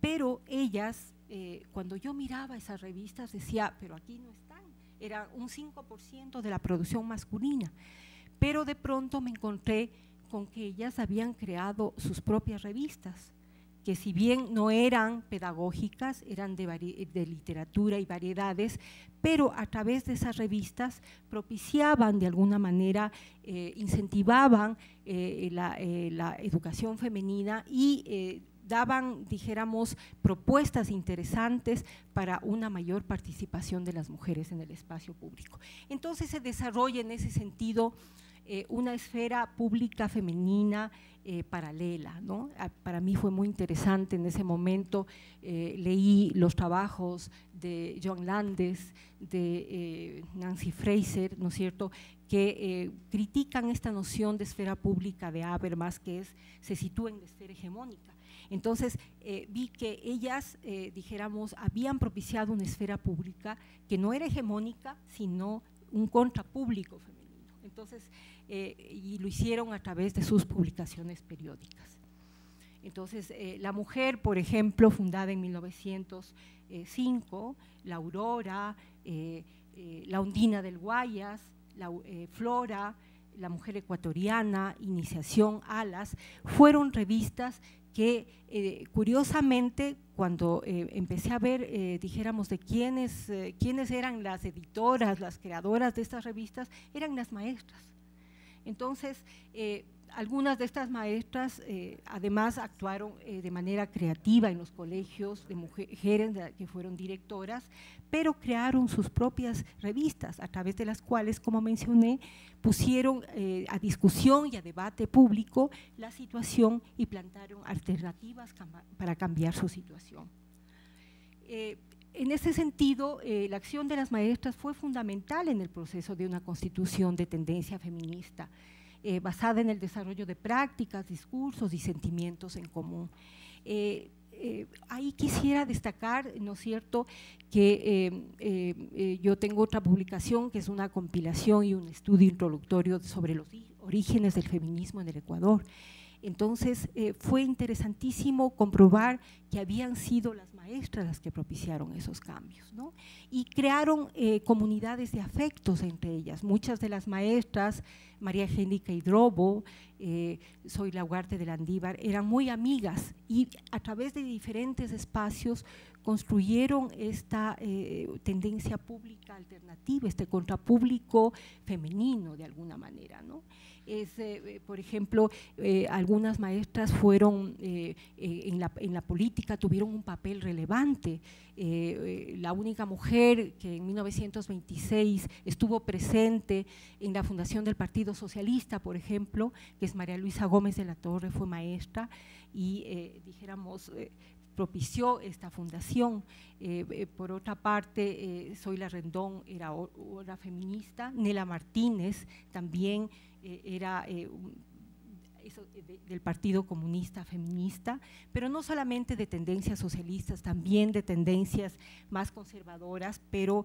pero ellas, cuando yo miraba esas revistas decía, pero aquí no están, era un 5% de la producción masculina, pero de pronto me encontré con que ellas habían creado sus propias revistas, que si bien no eran pedagógicas, eran de literatura y variedades, pero a través de esas revistas propiciaban de alguna manera, incentivaban la educación femenina y daban, dijéramos, propuestas interesantes para una mayor participación de las mujeres en el espacio público. Entonces se desarrolla en ese sentido una esfera pública femenina paralela, ¿no? Para mí fue muy interesante en ese momento, leí los trabajos de Joan Landes, de Nancy Fraser, ¿no es cierto?, que critican esta noción de esfera pública de Habermas, que se sitúa en la esfera hegemónica. Entonces vi que ellas, dijéramos, habían propiciado una esfera pública que no era hegemónica, sino un contrapúblico femenino. Entonces, y lo hicieron a través de sus publicaciones periódicas. Entonces, La Mujer, por ejemplo, fundada en 1905, La Aurora, La Ondina del Guayas, Flora, La Mujer Ecuatoriana, Iniciación, Alas, fueron revistas que curiosamente cuando empecé a ver, dijéramos, de quiénes eran las editoras, las creadoras de estas revistas, eran las maestras. Entonces, algunas de estas maestras además actuaron de manera creativa en los colegios de mujeres que fueron directoras, pero crearon sus propias revistas, a través de las cuales, como mencioné, pusieron a discusión y a debate público la situación y plantaron alternativas para cambiar su situación. En ese sentido, la acción de las maestras fue fundamental en el proceso de una constitución de tendencia feminista, basada en el desarrollo de prácticas, discursos y sentimientos en común. Ahí quisiera destacar, ¿no es cierto?, que yo tengo otra publicación que es una compilación y un estudio introductorio sobre los orígenes del feminismo en el Ecuador. Entonces, fue interesantísimo comprobar que habían sido las maestras las que propiciaron esos cambios, ¿no? Y crearon comunidades de afectos entre ellas. Muchas de las maestras, María Angélica Hidrobo, Zoila Ugarte de Landívar, eran muy amigas y a través de diferentes espacios construyeron esta tendencia pública alternativa, este contrapúblico femenino de alguna manera, ¿no? Por ejemplo, algunas maestras fueron en la política, tuvieron un papel relevante. La única mujer que en 1926 estuvo presente en la fundación del Partido Socialista, por ejemplo, que es María Luisa Gómez de la Torre, fue maestra y, dijéramos, propició esta fundación. Por otra parte, Zoila Rendón era feminista, Nela Martínez también era del Partido Comunista Feminista, pero no solamente de tendencias socialistas, también de tendencias más conservadoras, pero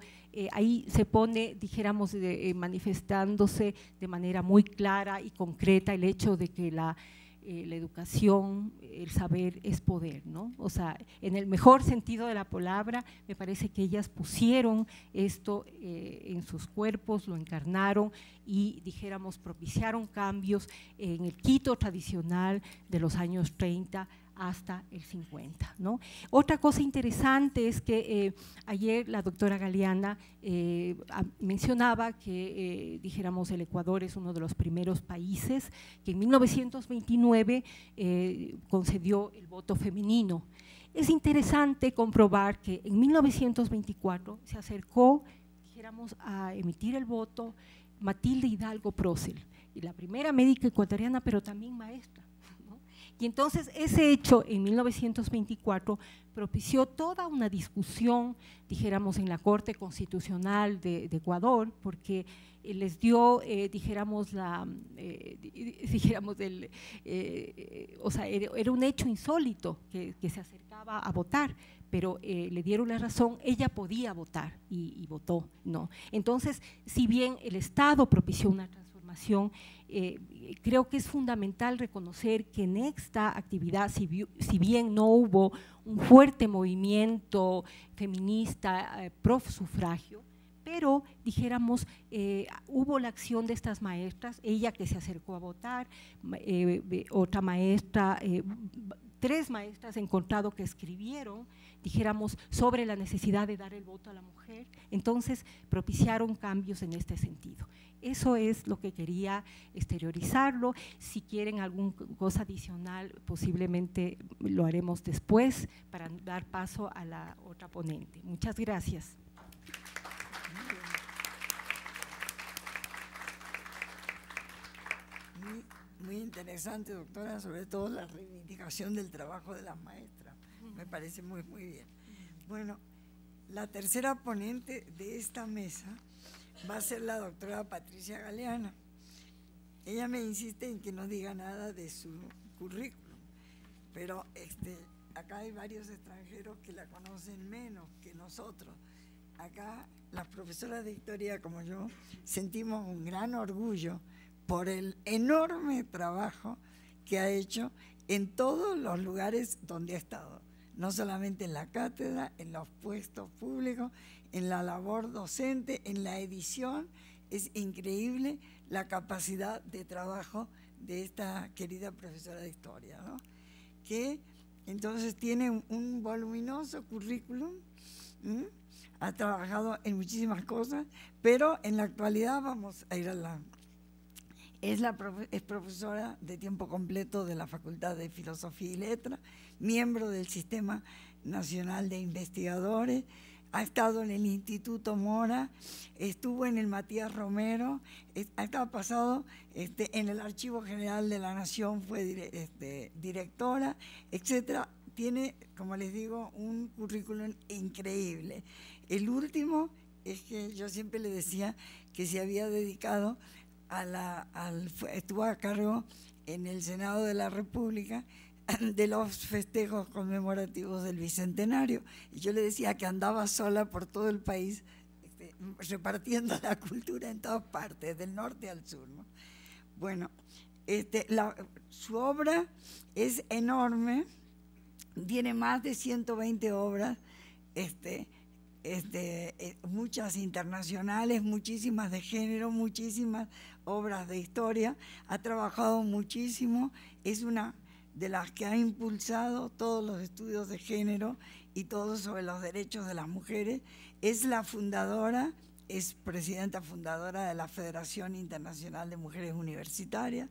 ahí se pone, dijéramos, manifestándose de manera muy clara y concreta el hecho de que la educación, el saber es poder, ¿no? O sea, en el mejor sentido de la palabra, me parece que ellas pusieron esto en sus cuerpos, lo encarnaron y, dijéramos, propiciaron cambios en el Quito tradicional de los años 30 hasta el 50, ¿no? Otra cosa interesante es que ayer la doctora Galeana mencionaba que, dijéramos, el Ecuador es uno de los primeros países que en 1929 concedió el voto femenino. Es interesante comprobar que en 1924 se acercó, dijéramos, a emitir el voto Matilde Hidalgo Procel, y la primera médica ecuatoriana, pero también maestra. Y entonces ese hecho en 1924 propició toda una discusión, dijéramos, en la Corte Constitucional de Ecuador, porque les dio, dijéramos, o sea, era un hecho insólito que se acercaba a votar, pero le dieron la razón, ella podía votar y votó, ¿no? Entonces, si bien el Estado propició una transformación, creo que es fundamental reconocer que en esta actividad, si bien no hubo un fuerte movimiento feminista pro sufragio, pero, dijéramos, hubo la acción de estas maestras, ella que se acercó a votar, otra maestra 3 maestras he encontrado que escribieron, dijéramos, sobre la necesidad de dar el voto a la mujer, entonces propiciaron cambios en este sentido. Eso es lo que quería exteriorizarlo. Si quieren alguna cosa adicional, posiblemente lo haremos después para dar paso a la otra ponente. Muchas gracias. Muy interesante, doctora, sobre todo la reivindicación del trabajo de las maestras. Me parece muy bien. Bueno, la tercera ponente de esta mesa va a ser la doctora Patricia Galeana. Ella me insiste en que no diga nada de su currículum, pero acá hay varios extranjeros que la conocen menos que nosotros. Acá las profesoras de historia como yo sentimos un gran orgullo por el enorme trabajo que ha hecho en todos los lugares donde ha estado, no solamente en la cátedra, en los puestos públicos, en la labor docente, en la edición. Es increíble la capacidad de trabajo de esta querida profesora de historia, ¿no? Que entonces tiene un voluminoso currículum, ha trabajado en muchísimas cosas, pero en la actualidad vamos a ir a la... Es profesora de tiempo completo de la Facultad de Filosofía y Letras, miembro del Sistema Nacional de Investigadores, ha estado en el Instituto Mora, estuvo en el Matías Romero, ha estado pasado en el Archivo General de la Nación, fue directora, etcétera. Tiene, como les digo, un currículum increíble. El último es que yo siempre le decía que se había dedicado estuvo a cargo en el Senado de la República de los festejos conmemorativos del Bicentenario. Y yo le decía que andaba sola por todo el país, repartiendo la cultura en todas partes, del norte al sur, ¿no? Bueno, su obra es enorme, tiene más de 120 obras, muchas internacionales, muchísimas de género, muchísimas obras de historia, ha trabajado muchísimo, es una de las que ha impulsado todos los estudios de género y todo sobre los derechos de las mujeres, es la fundadora, es presidenta fundadora de la Federación Internacional de Mujeres Universitarias,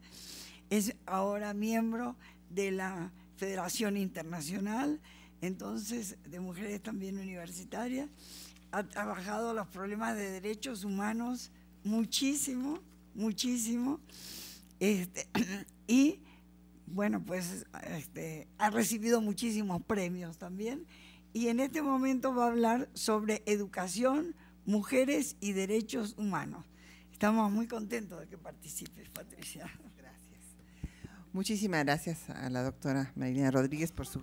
es ahora miembro de la Federación Internacional, entonces, de mujeres también universitarias, ha trabajado los problemas de derechos humanos muchísimo, y bueno, pues ha recibido muchísimos premios también, y en este momento va a hablar sobre educación, mujeres y derechos humanos. Estamos muy contentos de que participes, Patricia. Muchísimas gracias a la doctora Marilena Rodríguez por sus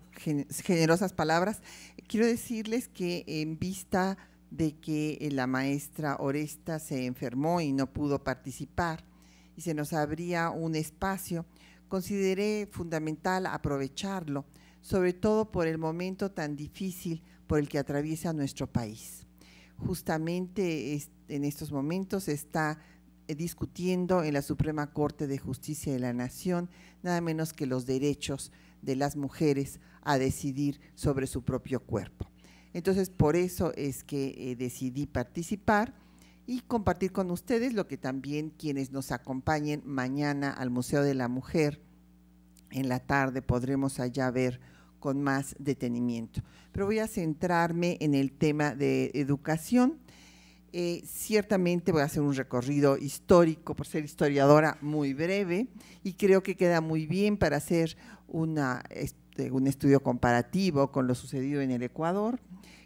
generosas palabras. Quiero decirles que en vista de que la maestra Oresta se enfermó y no pudo participar y se nos abría un espacio, consideré fundamental aprovecharlo, sobre todo por el momento tan difícil por el que atraviesa nuestro país. Justamente en estos momentos está discutiendo en la Suprema Corte de Justicia de la Nación nada menos que los derechos de las mujeres a decidir sobre su propio cuerpo. Entonces, por eso es que decidí participar y compartir con ustedes lo que también quienes nos acompañen mañana al Museo de la Mujer en la tarde podremos allá ver con más detenimiento. Pero voy a centrarme en el tema de educación. Ciertamente voy a hacer un recorrido histórico, por ser historiadora, muy breve, y creo que queda muy bien para hacer un estudio comparativo con lo sucedido en el Ecuador,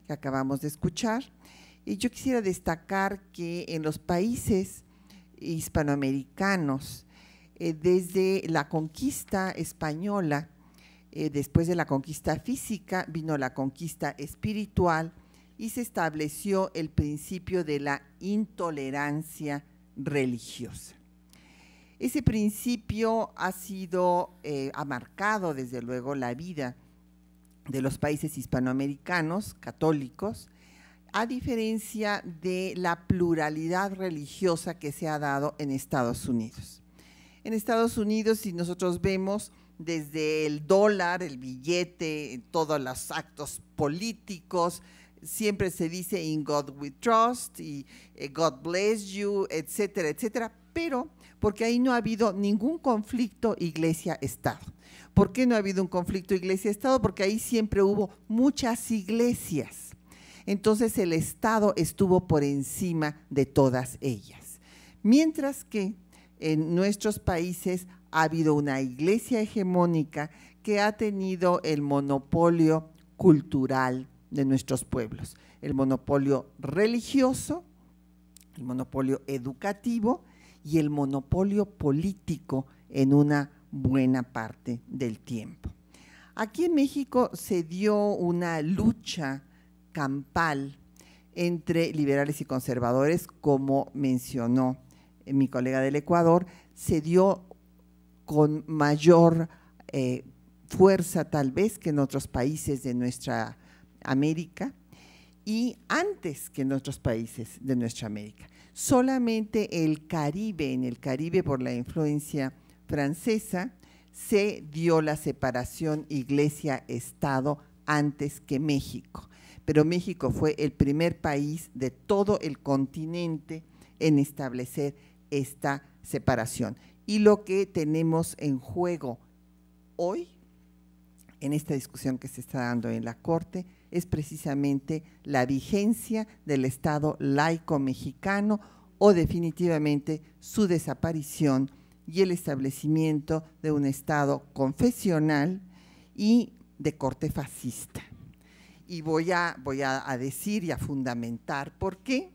que acabamos de escuchar. Y yo quisiera destacar que en los países hispanoamericanos, desde la conquista española, después de la conquista física, vino la conquista espiritual, y se estableció el principio de la intolerancia religiosa. Ese principio ha marcado desde luego la vida de los países hispanoamericanos católicos, a diferencia de la pluralidad religiosa que se ha dado en Estados Unidos. En Estados Unidos, si nosotros vemos, desde el dólar, el billete, todos los actos políticos. Siempre se dice "In God we trust" y "God bless you", etcétera, etcétera, pero porque ahí no ha habido ningún conflicto iglesia-estado. ¿Por qué no ha habido un conflicto iglesia-estado? Porque ahí siempre hubo muchas iglesias. Entonces el Estado estuvo por encima de todas ellas. Mientras que en nuestros países ha habido una iglesia hegemónica que ha tenido el monopolio cultural de nuestros pueblos, el monopolio religioso, el monopolio educativo y el monopolio político en una buena parte del tiempo. Aquí en México se dio una lucha campal entre liberales y conservadores, como mencionó mi colega del Ecuador, se dio con mayor fuerza tal vez que en otros países de nuestra América y antes que en otros países de nuestra América. Solamente el Caribe, en el Caribe por la influencia francesa, se dio la separación iglesia-estado antes que México. Pero México fue el primer país de todo el continente en establecer esta separación. Y lo que tenemos en juego hoy, en esta discusión que se está dando en la Corte, es precisamente la vigencia del Estado laico mexicano o definitivamente su desaparición y el establecimiento de un Estado confesional y de corte fascista. Y voy a decir y a fundamentar por qué.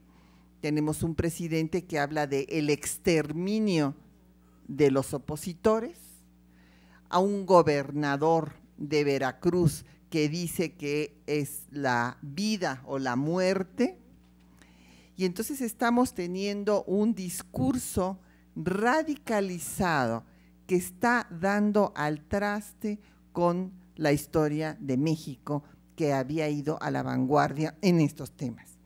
Tenemos un presidente que habla de el exterminio de los opositores, a un gobernador de Veracruz que dice que es la vida o la muerte, y entonces estamos teniendo un discurso radicalizado que está dando al traste con la historia de México, que había ido a la vanguardia en estos temas.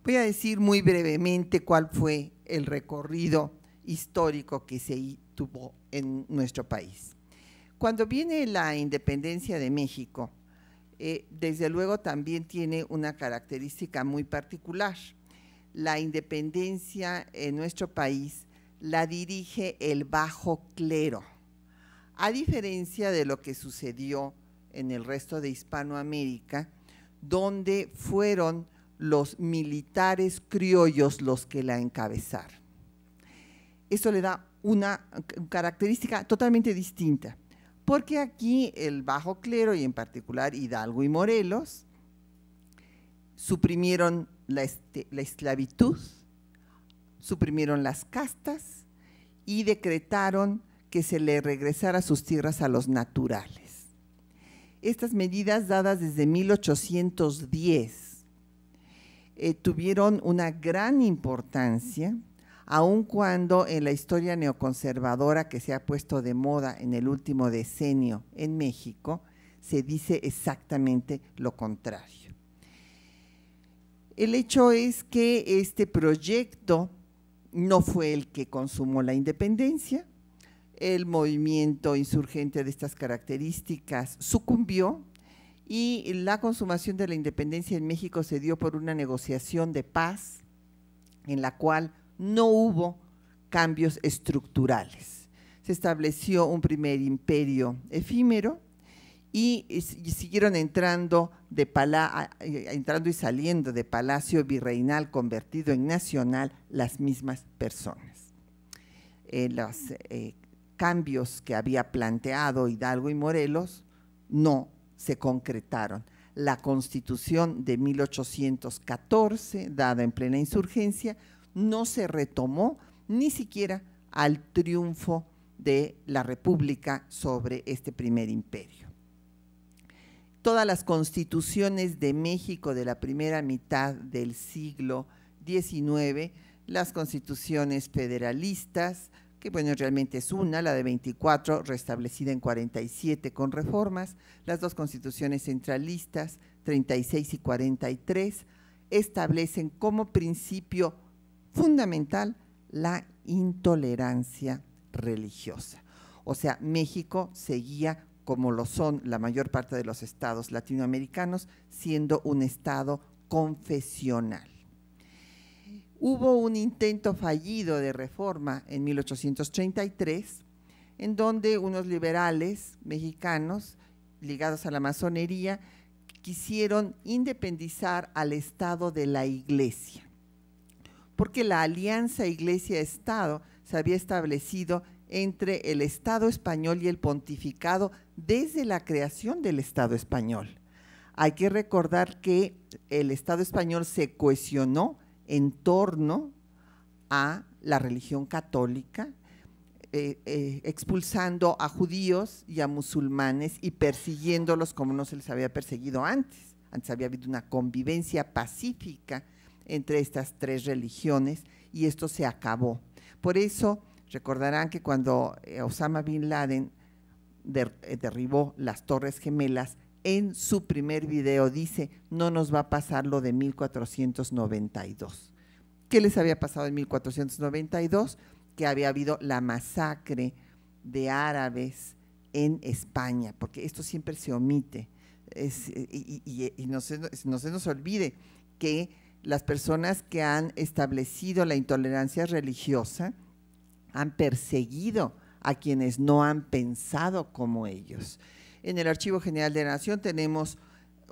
Voy a decir muy brevemente cuál fue el recorrido histórico que se tuvo en nuestro país. Cuando viene la independencia de México, desde luego también tiene una característica muy particular. La independencia en nuestro país la dirige el bajo clero, a diferencia de lo que sucedió en el resto de Hispanoamérica, donde fueron los militares criollos los que la encabezaron. Eso le da una característica totalmente distinta, porque aquí el bajo clero, y en particular Hidalgo y Morelos, suprimieron la esclavitud, suprimieron las castas y decretaron que se le regresara sus tierras a los naturales. Estas medidas, dadas desde 1810, tuvieron una gran importancia, aun cuando en la historia neoconservadora que se ha puesto de moda en el último decenio en México, se dice exactamente lo contrario. El hecho es que este proyecto no fue el que consumó la independencia. El movimiento insurgente de estas características sucumbió y la consumación de la independencia en México se dio por una negociación de paz en la cual no hubo cambios estructurales. Se estableció un primer imperio efímero y siguieron entrando y saliendo de palacio virreinal convertido en nacional las mismas personas. Los cambios que había planteado Hidalgo y Morelos no se concretaron. La Constitución de 1814, dada en plena insurgencia, no se retomó ni siquiera al triunfo de la República sobre este primer imperio. Todas las constituciones de México de la primera mitad del siglo XIX, las constituciones federalistas, que bueno, realmente es una, la de 24, restablecida en 47 con reformas, las dos constituciones centralistas, 36 y 43, establecen como principio fundamental la intolerancia religiosa. O sea, México seguía, como lo son la mayor parte de los estados latinoamericanos, siendo un estado confesional. Hubo un intento fallido de reforma en 1833, en donde unos liberales mexicanos ligados a la masonería quisieron independizar al Estado de la Iglesia, porque la alianza Iglesia-Estado se había establecido entre el Estado español y el pontificado desde la creación del Estado español. Hay que recordar que el Estado español se cohesionó en torno a la religión católica, expulsando a judíos y a musulmanes y persiguiéndolos como no se les había perseguido antes. Antes había habido una convivencia pacífica entre estas tres religiones y esto se acabó. Por eso recordarán que cuando Osama Bin Laden derribó las Torres Gemelas, en su primer video dice: no nos va a pasar lo de 1492. ¿Qué les había pasado en 1492? Que había habido la masacre de árabes en España, porque esto siempre se omite. Y no se nos olvide que las personas que han establecido la intolerancia religiosa han perseguido a quienes no han pensado como ellos. En el Archivo General de la Nación tenemos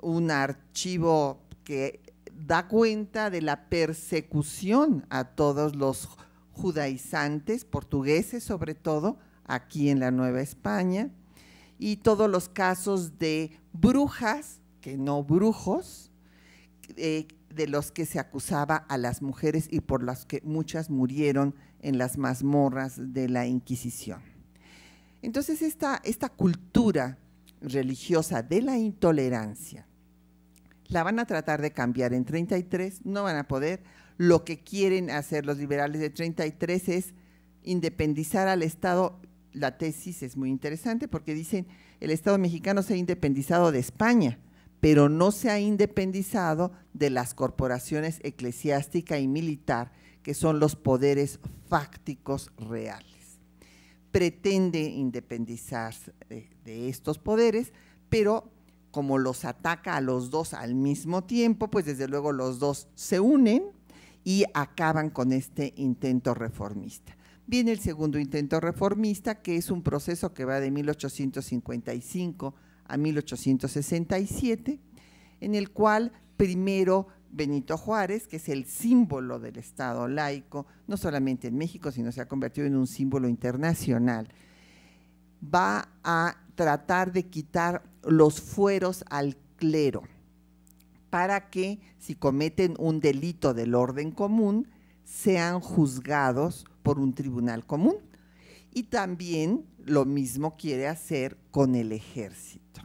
un archivo que da cuenta de la persecución a todos los judaizantes, portugueses sobre todo, aquí en la Nueva España, y todos los casos de brujas, que no brujos, de los que se acusaba a las mujeres y por las que muchas murieron en las mazmorras de la Inquisición. Entonces esta cultura religiosa de la intolerancia la van a tratar de cambiar en 33, no van a poder. Lo que quieren hacer los liberales de 33 es independizar al Estado. La tesis es muy interesante porque dicen: el Estado mexicano se ha independizado de España, pero no se ha independizado de las corporaciones eclesiástica y militar, que son los poderes fácticos reales. Pretende independizarse de estos poderes, pero como los ataca a los dos al mismo tiempo, pues desde luego los dos se unen y acaban con este intento reformista. Viene el segundo intento reformista, que es un proceso que va de 1855 a 1867, en el cual primero Benito Juárez, que es el símbolo del Estado laico, no solamente en México, sino se ha convertido en un símbolo internacional, va a tratar de quitar los fueros al clero, para que si cometen un delito del orden común, sean juzgados por un tribunal común. Y también lo mismo quiere hacer con el ejército.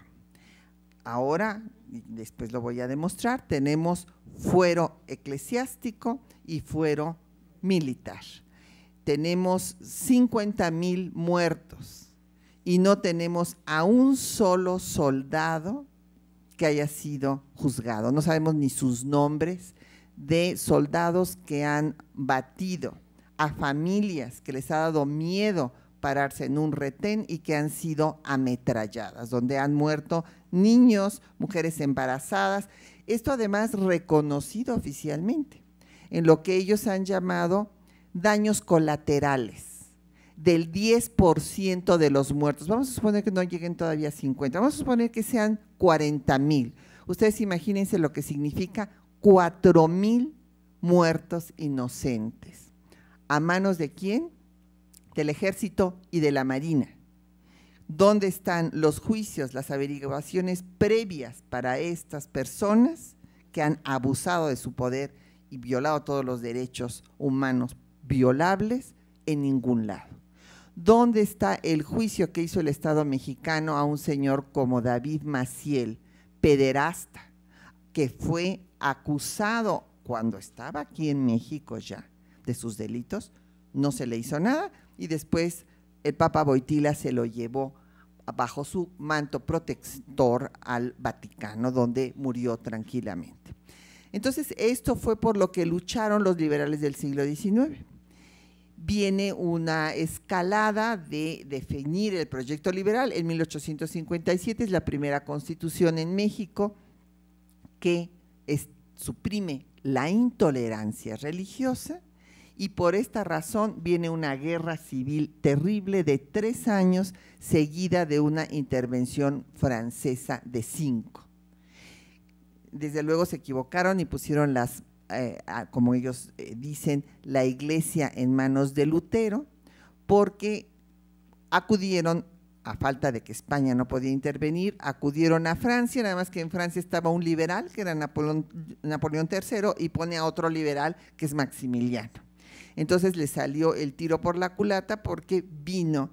Ahora, después lo voy a demostrar, tenemos fuero eclesiástico y fuero militar. Tenemos 50,000 muertos y no tenemos a un solo soldado que haya sido juzgado. No sabemos ni sus nombres de soldados que han batido a familias que les ha dado miedo pararse en un retén y que han sido ametralladas, donde han muerto niños, mujeres embarazadas. Esto además reconocido oficialmente en lo que ellos han llamado daños colaterales, del 10% de los muertos. Vamos a suponer que no lleguen todavía a 50, vamos a suponer que sean 40,000. Ustedes imagínense lo que significa 4,000 muertos inocentes. ¿A manos de quién? Del Ejército y de la Marina. ¿Dónde están los juicios, las averiguaciones previas para estas personas que han abusado de su poder y violado todos los derechos humanos violables? En ningún lado. ¿Dónde está el juicio que hizo el Estado mexicano a un señor como David Maciel, pederasta, que fue acusado cuando estaba aquí en México ya de sus delitos? No se le hizo nada y después el Papa Wojtyła se lo llevó bajo su manto protector al Vaticano, donde murió tranquilamente. Entonces, esto fue por lo que lucharon los liberales del siglo XIX. viene una escalada de definir el proyecto liberal. En 1857 es la primera constitución en México que suprime la intolerancia religiosa, y por esta razón viene una guerra civil terrible de 3 años, seguida de una intervención francesa de 5. Desde luego se equivocaron y pusieron como ellos dicen, la iglesia en manos de Lutero, porque acudieron, a falta de que España no podía intervenir, acudieron a Francia, nada más que en Francia estaba un liberal, que era Napoleón III, y pone a otro liberal, que es Maximiliano. Entonces le salió el tiro por la culata, porque vino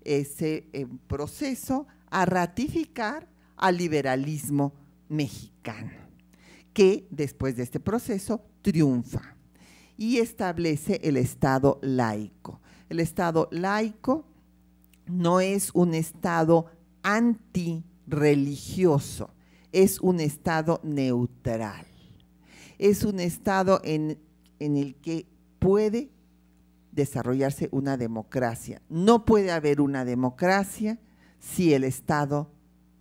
ese proceso a ratificar al liberalismo mexicano, que después de este proceso triunfa y establece el Estado laico. El Estado laico no es un Estado antirreligioso, es un Estado neutral, es un Estado en el que puede desarrollarse una democracia. No puede haber una democracia si el Estado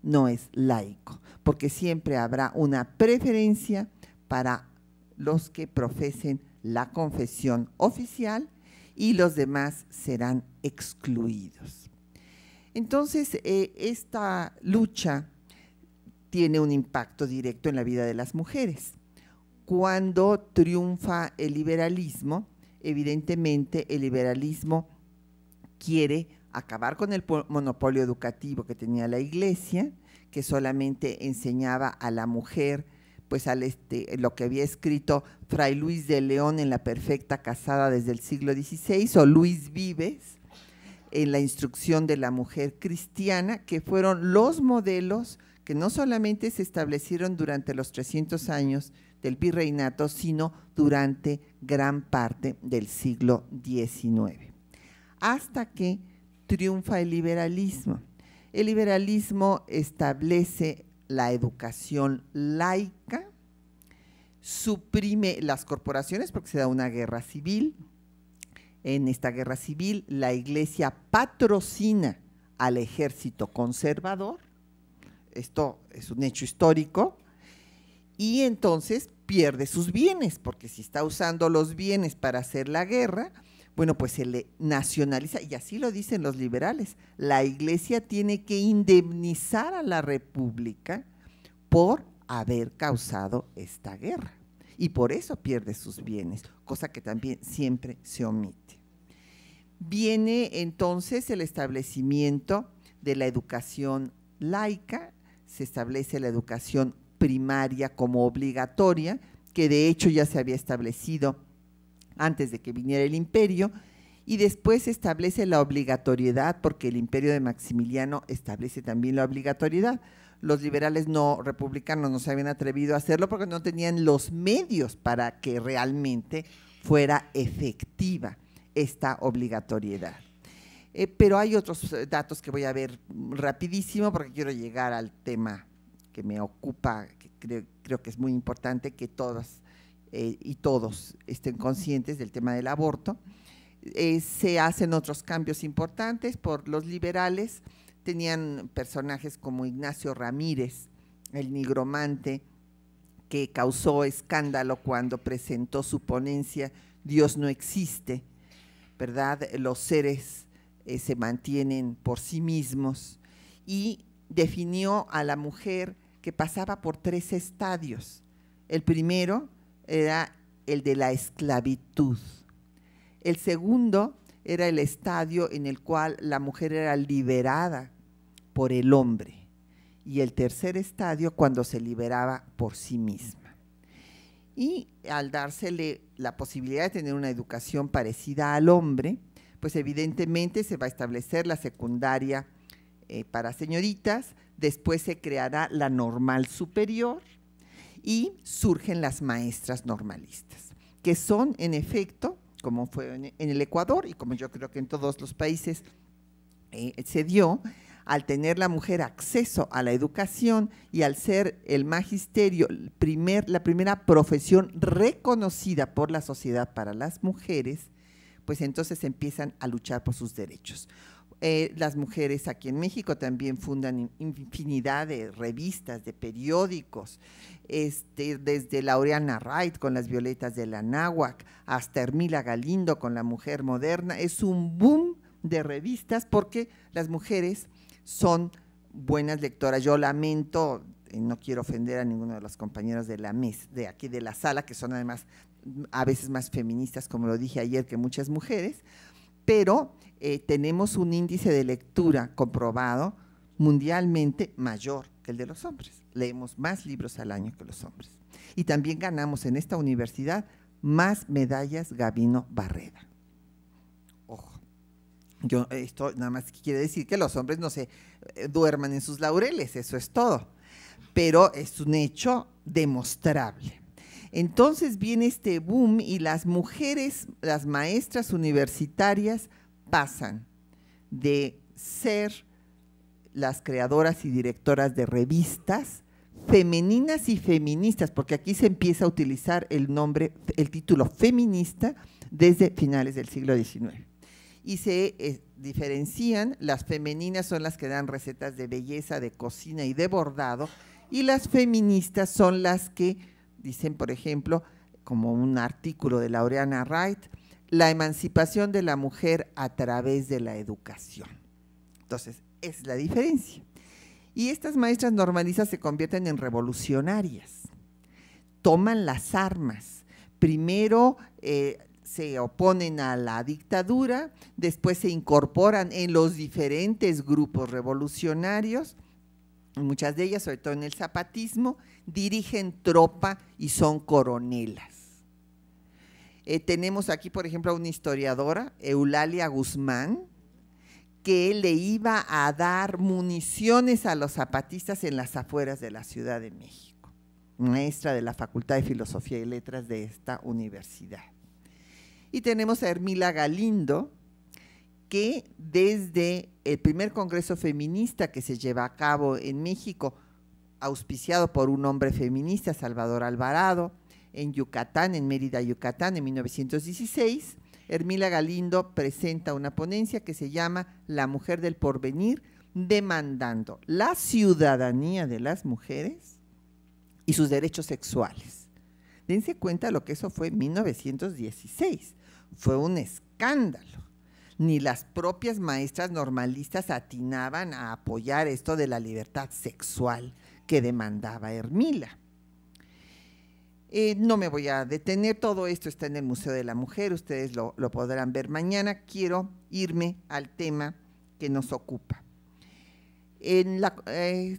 no es laico, porque siempre habrá una preferencia para los que profesen la confesión oficial y los demás serán excluidos. Entonces, esta lucha tiene un impacto directo en la vida de las mujeres. Cuando triunfa el liberalismo, evidentemente el liberalismo quiere acabar con el monopolio educativo que tenía la Iglesia, que solamente enseñaba a la mujer pues lo que había escrito Fray Luis de León en La Perfecta Casada desde el siglo XVI, o Luis Vives en La Instrucción de la Mujer Cristiana, que fueron los modelos que no solamente se establecieron durante los 300 años del virreinato, sino durante gran parte del siglo XIX, hasta que triunfa el liberalismo. El liberalismo establece la educación laica, suprime las corporaciones porque se da una guerra civil. En esta guerra civil la Iglesia patrocina al ejército conservador, esto es un hecho histórico, y entonces pierde sus bienes, porque si está usando los bienes para hacer la guerra, bueno, pues se le nacionaliza, y así lo dicen los liberales. La Iglesia tiene que indemnizar a la República por haber causado esta guerra, y por eso pierde sus bienes, cosa que también siempre se omite. Viene entonces el establecimiento de la educación laica, se establece la educación primaria como obligatoria, que de hecho ya se había establecido antes de que viniera el imperio, y después se establece la obligatoriedad, porque el imperio de Maximiliano establece también la obligatoriedad. Los liberales republicanos no se habían atrevido a hacerlo porque no tenían los medios para que realmente fuera efectiva esta obligatoriedad. Pero hay otros datos que voy a ver rapidísimo porque quiero llegar al tema que me ocupa, que creo que es muy importante que todas y todos estén conscientes del tema del aborto. Se hacen otros cambios importantes por los liberales. Tenían personajes como Ignacio Ramírez, el nigromante, que causó escándalo cuando presentó su ponencia Dios no existe, ¿verdad? Los seres se mantienen por sí mismos, y definió a la mujer que pasaba por 3 estadios. El primero era el de la esclavitud. El segundo era el estadio en el cual la mujer era liberada por el hombre. Y el tercer estadio cuando se liberaba por sí misma. Y al dársele la posibilidad de tener una educación parecida al hombre, pues evidentemente se va a establecer la secundaria para señoritas, después se creará la normal superior y surgen las maestras normalistas, que son en efecto, como fue en el Ecuador y como yo creo que en todos los países se dio, al tener la mujer acceso a la educación y al ser el magisterio la primera profesión reconocida por la sociedad para las mujeres, pues entonces empiezan a luchar por sus derechos. Las mujeres aquí en México también fundan infinidad de revistas, de periódicos, desde Laureana Wright con las Violetas de la Náhuac, hasta Hermila Galindo con La Mujer Moderna. Es un boom de revistas porque las mujeres son buenas lectoras. Yo lamento, no quiero ofender a ninguno de los compañeros de la mesa, de aquí de la sala, que son además a veces más feministas, como lo dije ayer, que muchas mujeres, pero tenemos un índice de lectura comprobado mundialmente mayor que el de los hombres. Leemos más libros al año que los hombres. Y también ganamos en esta universidad más medallas Gabino Barreda. Ojo, esto nada más quiere decir que los hombres no se duerman en sus laureles, eso es todo. Pero es un hecho demostrable. Entonces viene este boom y las mujeres, las maestras universitarias pasan de ser las creadoras y directoras de revistas femeninas y feministas, porque aquí se empieza a utilizar el título feminista desde finales del siglo XIX. Y se diferencian, las femeninas son las que dan recetas de belleza, de cocina y de bordado, y las feministas son las que dicen, por ejemplo, como un artículo de Laureana Wright, la emancipación de la mujer a través de la educación. Entonces, es la diferencia. Y estas maestras normalistas se convierten en revolucionarias, toman las armas, primero se oponen a la dictadura, después se incorporan en los diferentes grupos revolucionarios, muchas de ellas, sobre todo en el zapatismo, dirigen tropa y son coronelas. Tenemos aquí, por ejemplo, a una historiadora, Eulalia Guzmán, que le iba a dar municiones a los zapatistas en las afueras de la Ciudad de México, maestra de la Facultad de Filosofía y Letras de esta universidad. Y tenemos a Hermila Galindo, que desde el primer Congreso Feminista que se lleva a cabo en México, auspiciado por un hombre feminista, Salvador Alvarado, en Yucatán, en Mérida, Yucatán, en 1916, Hermila Galindo presenta una ponencia que se llama La Mujer del Porvenir, demandando la ciudadanía de las mujeres y sus derechos sexuales. Dense cuenta lo que eso fue en 1916, fue un escándalo. Ni las propias maestras normalistas atinaban a apoyar esto de la libertad sexual que demandaba Hermila. No me voy a detener, todo esto está en el Museo de la Mujer, ustedes lo podrán ver mañana. Quiero irme al tema que nos ocupa. En la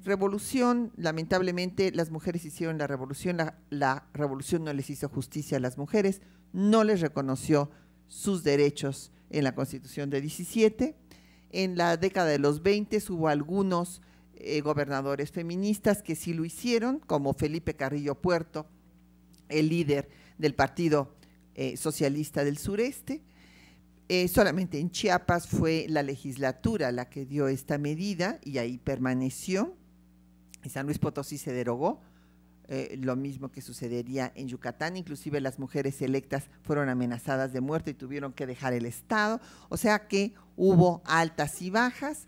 revolución, lamentablemente, las mujeres hicieron la revolución, la revolución no les hizo justicia a las mujeres, no les reconoció sus derechos en la Constitución de 17. En la década de los 20 hubo algunos gobernadores feministas que sí lo hicieron, como Felipe Carrillo Puerto, el líder del Partido Socialista del Sureste. Solamente en Chiapas fue la legislatura la que dio esta medida y ahí permaneció. En San Luis Potosí se derogó, lo mismo que sucedería en Yucatán, inclusive las mujeres electas fueron amenazadas de muerte y tuvieron que dejar el Estado, o sea que hubo altas y bajas.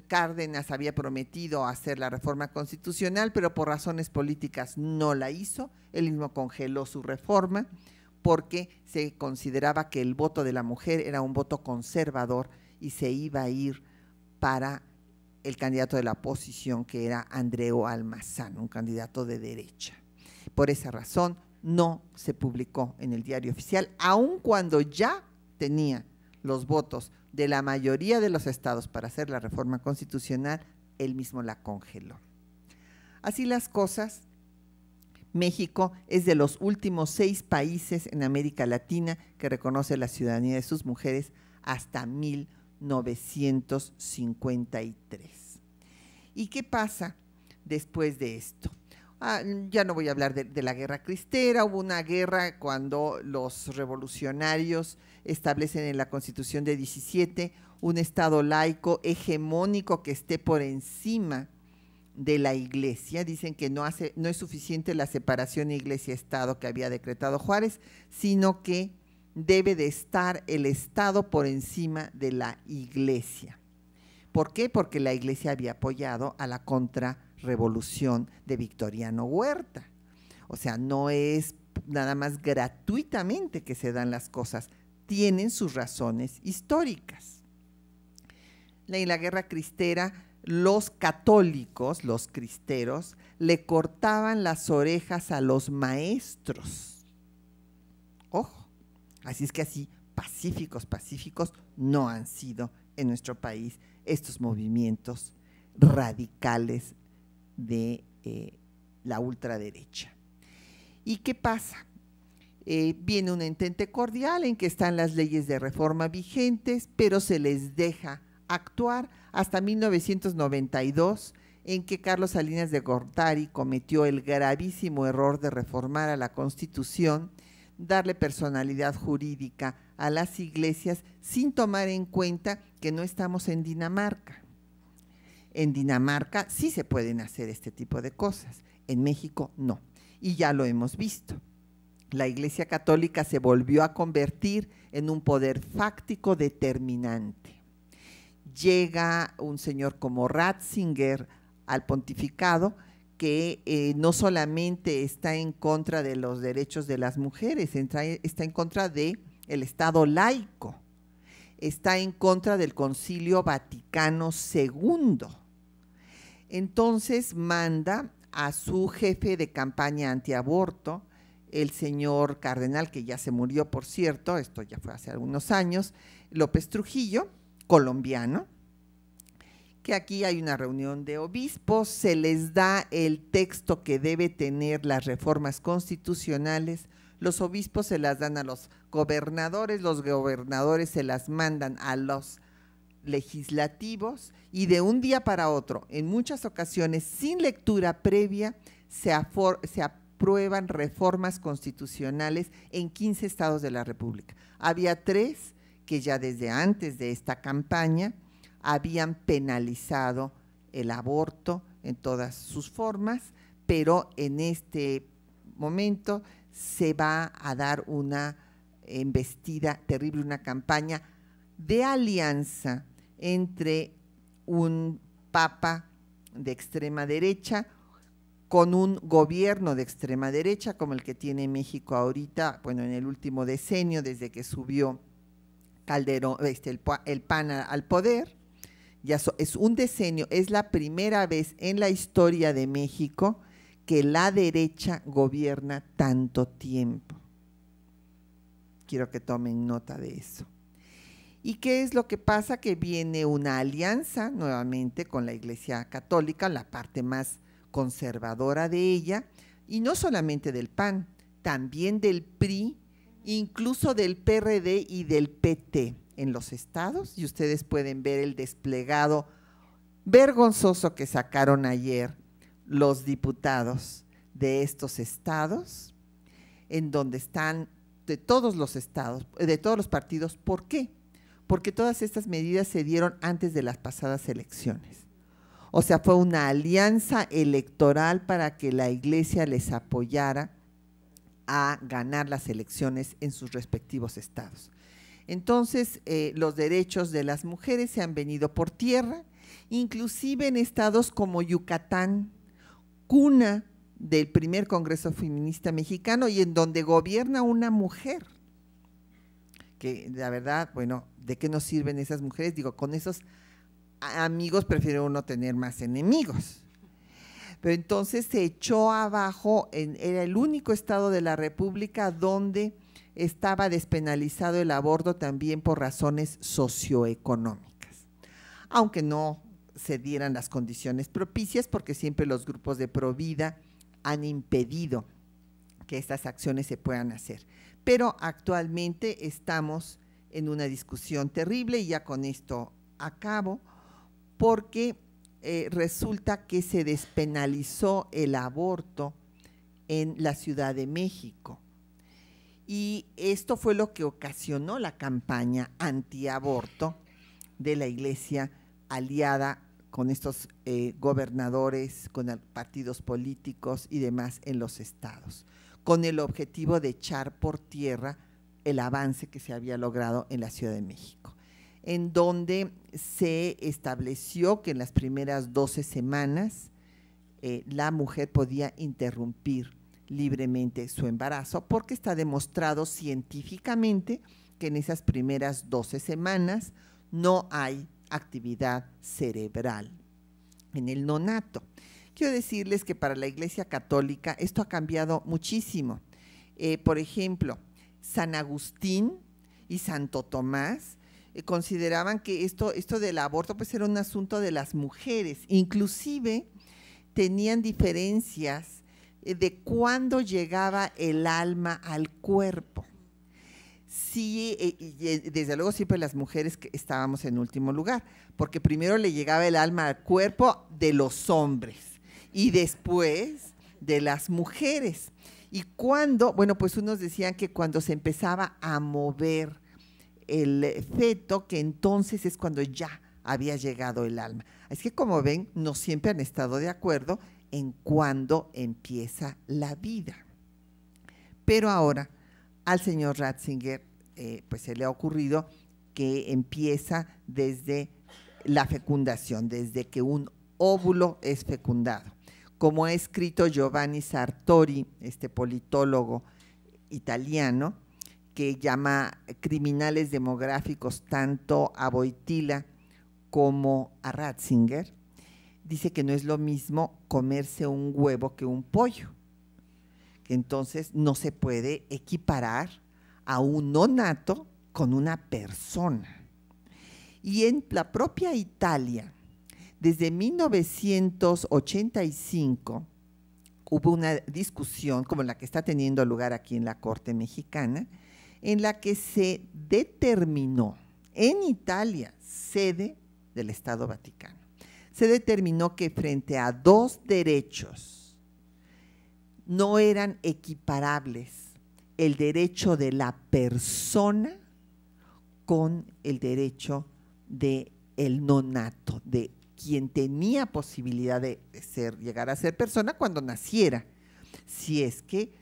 Cárdenas había prometido hacer la reforma constitucional, pero por razones políticas no la hizo, él mismo congeló su reforma porque se consideraba que el voto de la mujer era un voto conservador y se iba a ir para el candidato de la oposición, que era Andreu Almazán, un candidato de derecha. Por esa razón no se publicó en el Diario Oficial, aun cuando ya tenía los votos de la mayoría de los estados para hacer la reforma constitucional, él mismo la congeló. Así las cosas, México es de los últimos 6 países en América Latina que reconoce la ciudadanía de sus mujeres hasta 1953. ¿Y qué pasa después de esto? Ya no voy a hablar de la guerra cristera. Hubo una guerra cuando los revolucionarios establecen en la Constitución de 17 un Estado laico hegemónico que esté por encima de la Iglesia. Dicen que no es suficiente la separación Iglesia-Estado que había decretado Juárez, sino que debe de estar el Estado por encima de la Iglesia. ¿Por qué? Porque la Iglesia había apoyado a la contrarrevolución de Victoriano Huerta. O sea, no es nada más gratuitamente que se dan las cosas, tienen sus razones históricas. En la Guerra Cristera, los católicos, los cristeros, le cortaban las orejas a los maestros. Ojo, así es que así pacíficos no han sido en nuestro país estos movimientos radicales de la ultraderecha. ¿Y qué pasa? Viene un entente cordial en que están las leyes de reforma vigentes, pero se les deja actuar hasta 1992, en que Carlos Salinas de Gortari cometió el gravísimo error de reformar a la Constitución, darle personalidad jurídica a las iglesias sin tomar en cuenta que no estamos en Dinamarca. En Dinamarca sí se pueden hacer este tipo de cosas, en México no, y ya lo hemos visto. La Iglesia Católica se volvió a convertir en un poder fáctico determinante. Llega un señor como Ratzinger al pontificado, que no solamente está en contra de los derechos de las mujeres, está en contra del Estado laico, está en contra del Concilio Vaticano II. Entonces manda a su jefe de campaña antiaborto, el señor cardenal, que ya se murió, por cierto, esto ya fue hace algunos años, López Trujillo, colombiano, que aquí hay una reunión de obispos, se les da el texto que debe tener las reformas constitucionales, los obispos se las dan a los gobernadores se las mandan a los legislativos, y de un día para otro, en muchas ocasiones sin lectura previa, se aprueban reformas constitucionales en 15 estados de la República. Había 3 que ya desde antes de esta campaña habían penalizado el aborto en todas sus formas, pero en este momento se va a dar una embestida terrible, una campaña de alianza entre un papa de extrema derecha con un gobierno de extrema derecha como el que tiene México ahorita, bueno, en el último decenio, desde que subió Calderón, el PAN al poder. Ya es un decenio, es la primera vez en la historia de México que la derecha gobierna tanto tiempo. Quiero que tomen nota de eso. ¿Y qué es lo que pasa? Que viene una alianza nuevamente con la Iglesia Católica, la parte más conservadora de ella, y no solamente del PAN, también del PRI, incluso del PRD y del PT en los estados, y ustedes pueden ver el desplegado vergonzoso que sacaron ayer los diputados de estos estados, en donde están de todos los estados, de todos los partidos. ¿Por qué? Porque todas estas medidas se dieron antes de las pasadas elecciones. O sea, fue una alianza electoral para que la Iglesia les apoyara a ganar las elecciones en sus respectivos estados. Entonces, los derechos de las mujeres se han venido por tierra, inclusive en estados como Yucatán, cuna del primer Congreso Feminista Mexicano, y en donde gobierna una mujer, que la verdad, bueno, ¿de qué nos sirven esas mujeres? Digo, con esos amigos prefiere uno tener más enemigos. Pero entonces se echó abajo, era el único estado de la República donde estaba despenalizado el aborto también por razones socioeconómicas, aunque no se dieran las condiciones propicias, porque siempre los grupos de Provida han impedido que estas acciones se puedan hacer. Pero actualmente estamos en una discusión terrible, y ya con esto acabo, porque resulta que se despenalizó el aborto en la Ciudad de México. Y esto fue lo que ocasionó la campaña antiaborto de la Iglesia aliada con estos gobernadores, con partidos políticos y demás en los estados, con el objetivo de echar por tierra el avance que se había logrado en la Ciudad de México, en donde se estableció que en las primeras 12 semanas la mujer podía interrumpir libremente su embarazo, porque está demostrado científicamente que en esas primeras 12 semanas no hay actividad cerebral en el nonato. Quiero decirles que para la Iglesia Católica esto ha cambiado muchísimo. Por ejemplo, San Agustín y Santo Tomás consideraban que esto del aborto pues era un asunto de las mujeres, inclusive tenían diferencias de cuándo llegaba el alma al cuerpo. Sí, desde luego siempre las mujeres que estábamos en último lugar, porque primero le llegaba el alma al cuerpo de los hombres y después de las mujeres. Y cuando, bueno, pues unos decían que cuando se empezaba a mover el feto, que entonces es cuando ya había llegado el alma. Es que como ven, no siempre han estado de acuerdo en cuándo empieza la vida. Pero ahora al señor Ratzinger pues se le ha ocurrido que empieza desde la fecundación, desde que un óvulo es fecundado. Como ha escrito Giovanni Sartori, este politólogo italiano, que llama criminales demográficos tanto a Wojtyla como a Ratzinger, dice que no es lo mismo comerse un huevo que un pollo, que entonces no se puede equiparar a un nonato con una persona. Y en la propia Italia, desde 1985, hubo una discusión como la que está teniendo lugar aquí en la Corte Mexicana, en la que se determinó en Italia, sede del Estado Vaticano, se determinó que frente a dos derechos no eran equiparables el derecho de la persona con el derecho del nonato, de quien tenía posibilidad de llegar a ser persona cuando naciera, si es que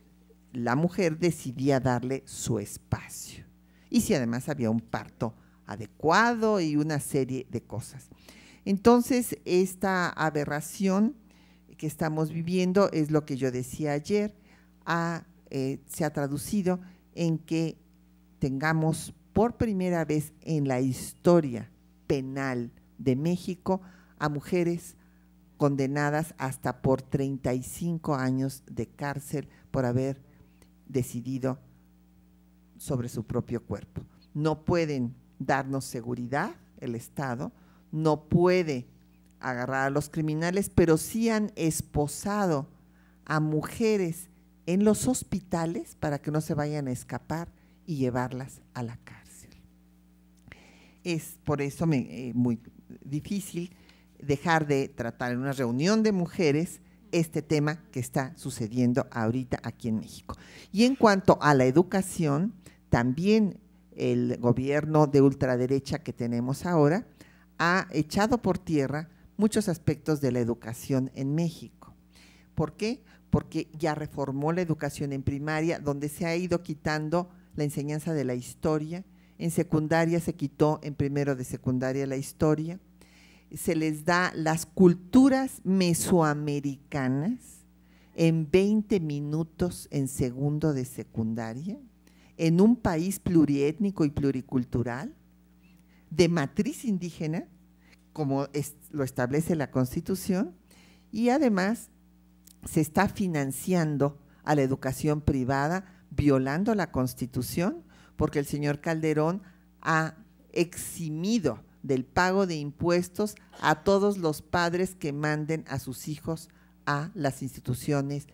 la mujer decidía darle su espacio y si además había un parto adecuado y una serie de cosas. Entonces, esta aberración que estamos viviendo es lo que yo decía ayer, se ha traducido en que tengamos por primera vez en la historia penal de México a mujeres condenadas hasta por 35 años de cárcel por haber decidido sobre su propio cuerpo. No pueden darnos seguridad el Estado, no puede agarrar a los criminales, pero sí han esposado a mujeres en los hospitales para que no se vayan a escapar y llevarlas a la cárcel. Es por eso muy difícil dejar de tratar en una reunión de mujeres este tema que está sucediendo ahorita aquí en México. Y en cuanto a la educación, también el gobierno de ultraderecha que tenemos ahora ha echado por tierra muchos aspectos de la educación en México. ¿Por qué? Porque ya reformó la educación en primaria, donde se ha ido quitando la enseñanza de la historia. En secundaria se quitó en primero de secundaria la historia. Se les da las culturas mesoamericanas en 20 minutos en segundo de secundaria, en un país pluriétnico y pluricultural, de matriz indígena, como lo establece la Constitución, y además se está financiando a la educación privada, violando la Constitución, porque el señor Calderón ha eximido del pago de impuestos a todos los padres que manden a sus hijos a las instituciones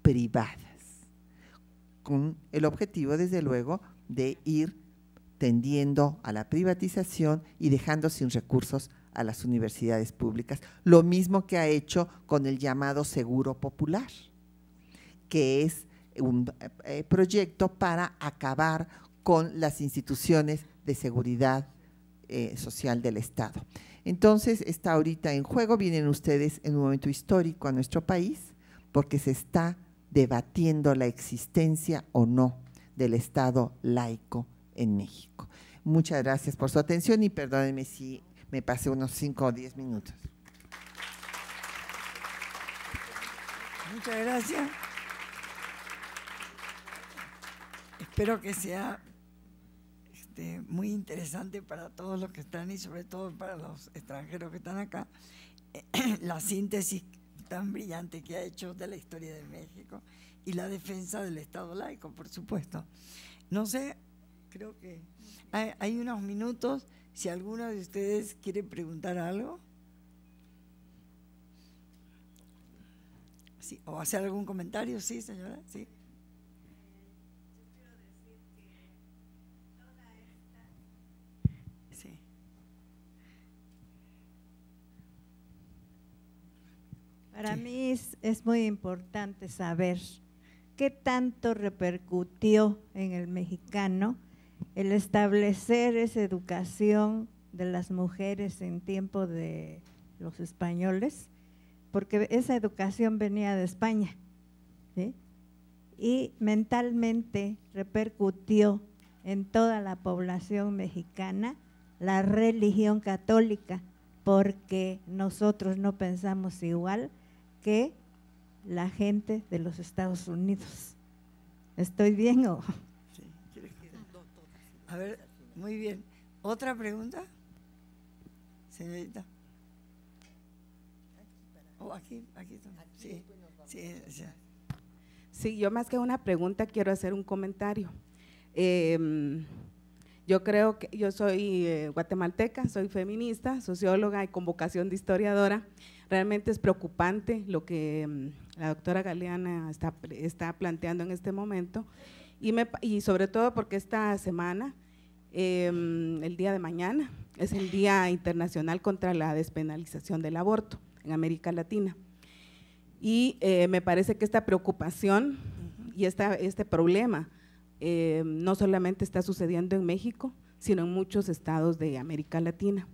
privadas, con el objetivo, desde luego, de ir tendiendo a la privatización y dejando sin recursos a las universidades públicas. Lo mismo que ha hecho con el llamado Seguro Popular, que es un proyecto para acabar con las instituciones de seguridad social del Estado. Entonces, está ahorita en juego, vienen ustedes en un momento histórico a nuestro país, porque se está debatiendo la existencia o no del Estado laico en México. Muchas gracias por su atención y perdónenme si me pasé unos 5 o 10 minutos. Muchas gracias. Espero que sea muy interesante para todos los que están y sobre todo para los extranjeros que están acá, la síntesis tan brillante que ha hecho de la historia de México y la defensa del Estado laico, por supuesto. No sé, creo que hay unos minutos, si alguno de ustedes quiere preguntar algo. Sí, o hacer algún comentario, sí, señora, sí. Sí. Para mí es muy importante saber qué tanto repercutió en el mexicano el establecer esa educación de las mujeres en tiempo de los españoles, porque esa educación venía de España, ¿sí? Y mentalmente repercutió en toda la población mexicana la religión católica, porque nosotros no pensamos igual que la gente de los Estados Unidos. ¿Estoy bien o...? Sí, a ver, muy bien. ¿Otra pregunta, señorita? Oh, aquí. Sí, sí, sí. Sí, yo más que una pregunta quiero hacer un comentario. Yo creo que yo soy guatemalteca, soy feminista, socióloga y con vocación de historiadora. Realmente es preocupante lo que la doctora Galeana está planteando en este momento y sobre todo porque esta semana, el día de mañana, es el Día Internacional contra la Despenalización del Aborto en América Latina. Y me parece que esta preocupación y este problema no solamente está sucediendo en México, sino en muchos estados de América Latina.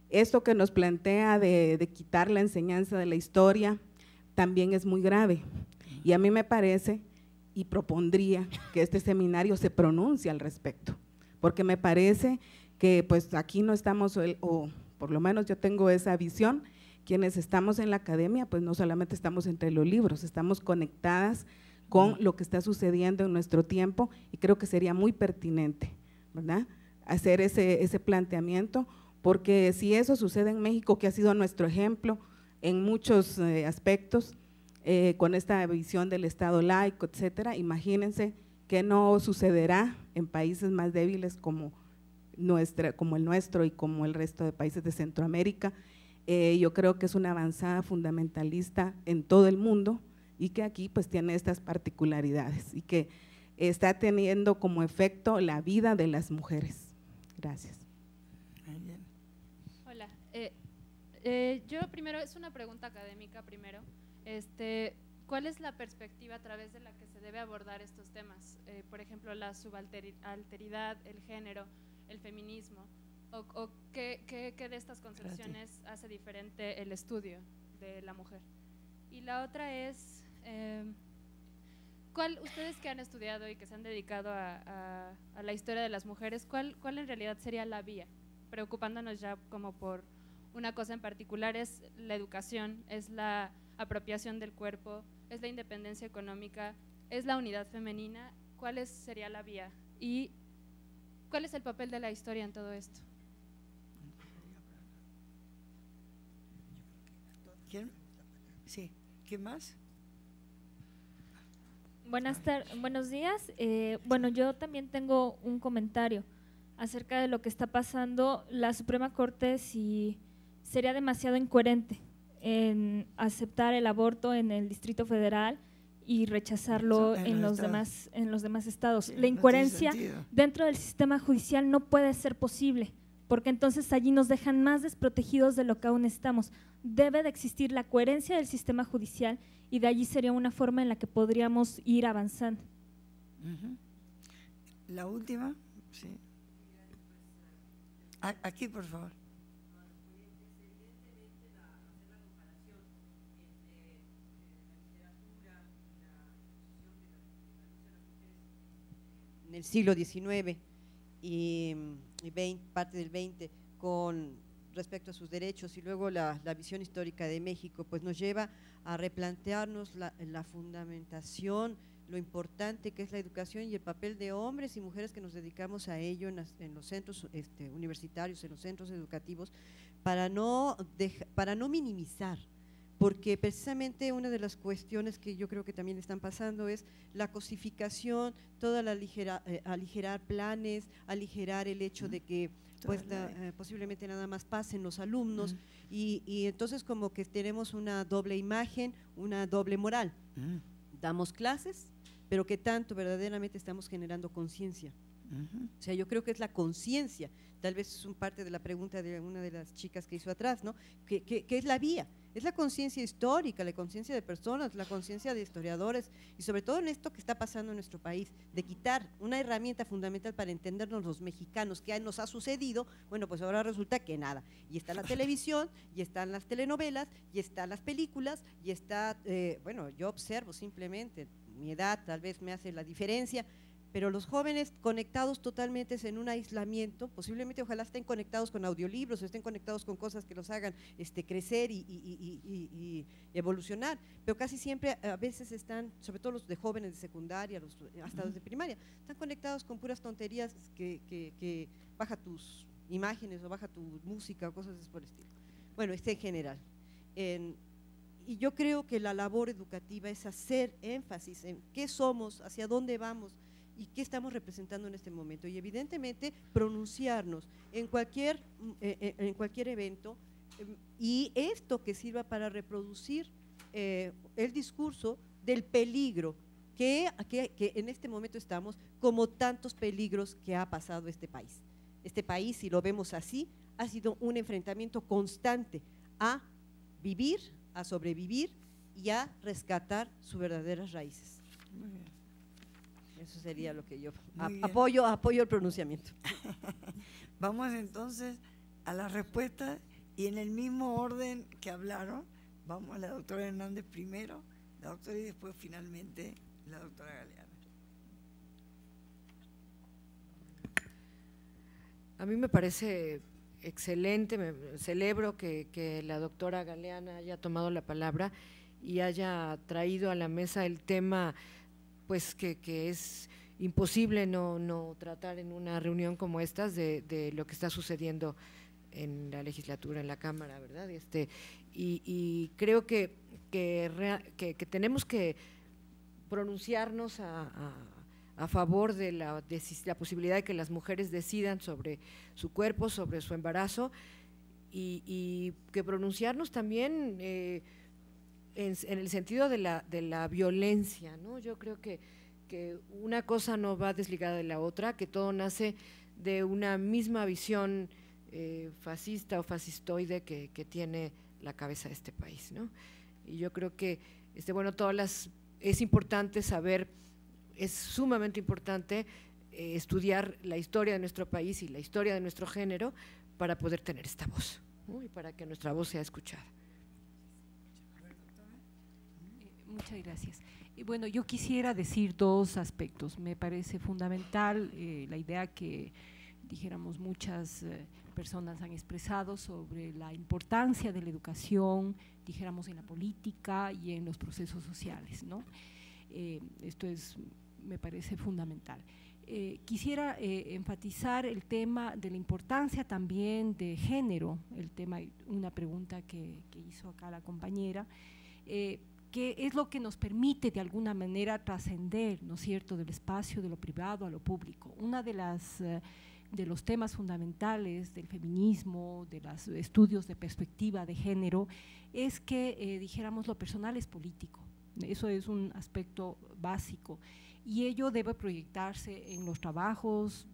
Esto que nos plantea de quitar la enseñanza de la historia también es muy grave y a mí me parece y propondría que este seminario se pronuncie al respecto, porque me parece que pues aquí no estamos, o por lo menos yo tengo esa visión, quienes estamos en la academia pues no solamente estamos entre los libros, estamos conectadas con lo que está sucediendo en nuestro tiempo y creo que sería muy pertinente, ¿verdad?, hacer ese planteamiento, porque si eso sucede en México, que ha sido nuestro ejemplo en muchos aspectos, con esta visión del Estado laico, etcétera, imagínense que no sucederá en países más débiles como el nuestro y como el resto de países de Centroamérica. Yo creo que es una avanzada fundamentalista en todo el mundo y que aquí pues tiene estas particularidades y que está teniendo como efecto la vida de las mujeres. Gracias. Hola, yo primero, es una pregunta académica primero, ¿cuál es la perspectiva a través de la que se debe abordar estos temas? Por ejemplo, la subalteridad, el género, el feminismo, o qué de estas concepciones hace diferente el estudio de la mujer. Y la otra es, ustedes que han estudiado y que se han dedicado a la historia de las mujeres, ¿cuál en realidad sería la vía? Preocupándonos ya como por una cosa en particular, es la educación, es la apropiación del cuerpo, es la independencia económica, es la unidad femenina. ¿Cuál sería la vía? ¿Y cuál es el papel de la historia en todo esto? ¿Quién? Sí, ¿qué más? Buenos días. Bueno, yo también tengo un comentario acerca de lo que está pasando. La Suprema Corte sería demasiado incoherente en aceptar el aborto en el Distrito Federal y rechazarlo en los demás estados. Sí, la incoherencia no tiene sentido. dentro del sistema judicial no puede ser posible, porque entonces allí nos dejan más desprotegidos de lo que aún estamos. Debe de existir la coherencia del sistema judicial y de allí sería una forma en la que podríamos ir avanzando. La última, sí. Aquí, por favor. el siglo XIX y parte del XX con respecto a sus derechos, y luego la visión histórica de México, pues nos lleva a replantearnos la fundamentación, lo importante que es la educación y el papel de hombres y mujeres que nos dedicamos a ello en los centros universitarios, en los centros educativos, para no minimizar, porque precisamente una de las cuestiones que yo creo que también están pasando es la cosificación, toda la aligerar planes, aligerar el hecho de que pues posiblemente nada más pasen los alumnos, y entonces como que tenemos una doble imagen, una doble moral. Damos clases, pero ¿qué tanto verdaderamente estamos generando conciencia? O sea, yo creo que es la conciencia, tal vez es un parte de la pregunta de una de las chicas que hizo atrás, ¿no? ¿Qué es la vía? Es la conciencia histórica, la conciencia de personas, la conciencia de historiadores, y sobre todo en esto que está pasando en nuestro país, de quitar una herramienta fundamental para entendernos los mexicanos, que nos ha sucedido. Bueno, pues ahora resulta que nada, y está la televisión, y están las telenovelas, y están las películas, y está, bueno, yo observo simplemente, mi edad tal vez me hace la diferencia, pero los jóvenes conectados totalmente en un aislamiento, posiblemente ojalá estén conectados con audiolibros, estén conectados con cosas que los hagan crecer y evolucionar, pero casi siempre a veces están, sobre todo los de jóvenes de secundaria, hasta los de primaria, están conectados con puras tonterías que baja tus imágenes o baja tu música o cosas por el estilo. Bueno, en general. Y yo creo que la labor educativa es hacer énfasis en qué somos, hacia dónde vamos, y qué estamos representando en este momento, y evidentemente pronunciarnos en cualquier evento, y esto que sirva para reproducir el discurso del peligro que en este momento estamos, como tantos peligros que ha pasado este país. Este país, si lo vemos así, ha sido un enfrentamiento constante a vivir, a sobrevivir y a rescatar sus verdaderas raíces. Muy bien. Eso sería lo que yo apoyo el pronunciamiento. Vamos entonces a la respuesta, y en el mismo orden que hablaron, vamos a la doctora Hernández primero, la doctora, y después finalmente la doctora Galeana. A mí me parece excelente, celebro que la doctora Galeana haya tomado la palabra y haya traído a la mesa el tema, pues que es imposible no tratar en una reunión como estas de lo que está sucediendo en la legislatura, en la Cámara, ¿verdad? Y creo que tenemos que pronunciarnos a favor de la posibilidad de que las mujeres decidan sobre su cuerpo, sobre su embarazo, y que pronunciarnos también en el sentido de la violencia, ¿no? Yo creo que una cosa no va desligada de la otra, que todo nace de una misma visión fascista o fascistoide que tiene la cabeza de este país, ¿no? Y yo creo que bueno, es importante saber, es sumamente importante estudiar la historia de nuestro país y la historia de nuestro género para poder tener esta voz, ¿no? Y para que nuestra voz sea escuchada. Muchas gracias. Y bueno, yo quisiera decir dos aspectos. Me parece fundamental la idea que, dijéramos, muchas personas han expresado sobre la importancia de la educación, dijéramos, en la política y en los procesos sociales, ¿no? Esto me parece fundamental. Quisiera enfatizar el tema de la importancia también de género, el tema, una pregunta que hizo acá la compañera, que es lo que nos permite de alguna manera trascender, ¿no es cierto?, del espacio de lo privado a lo público. Una de los temas fundamentales del feminismo, de los estudios de perspectiva de género, es que, dijéramos, lo personal es político. Eso es un aspecto básico, y ello debe proyectarse en los trabajos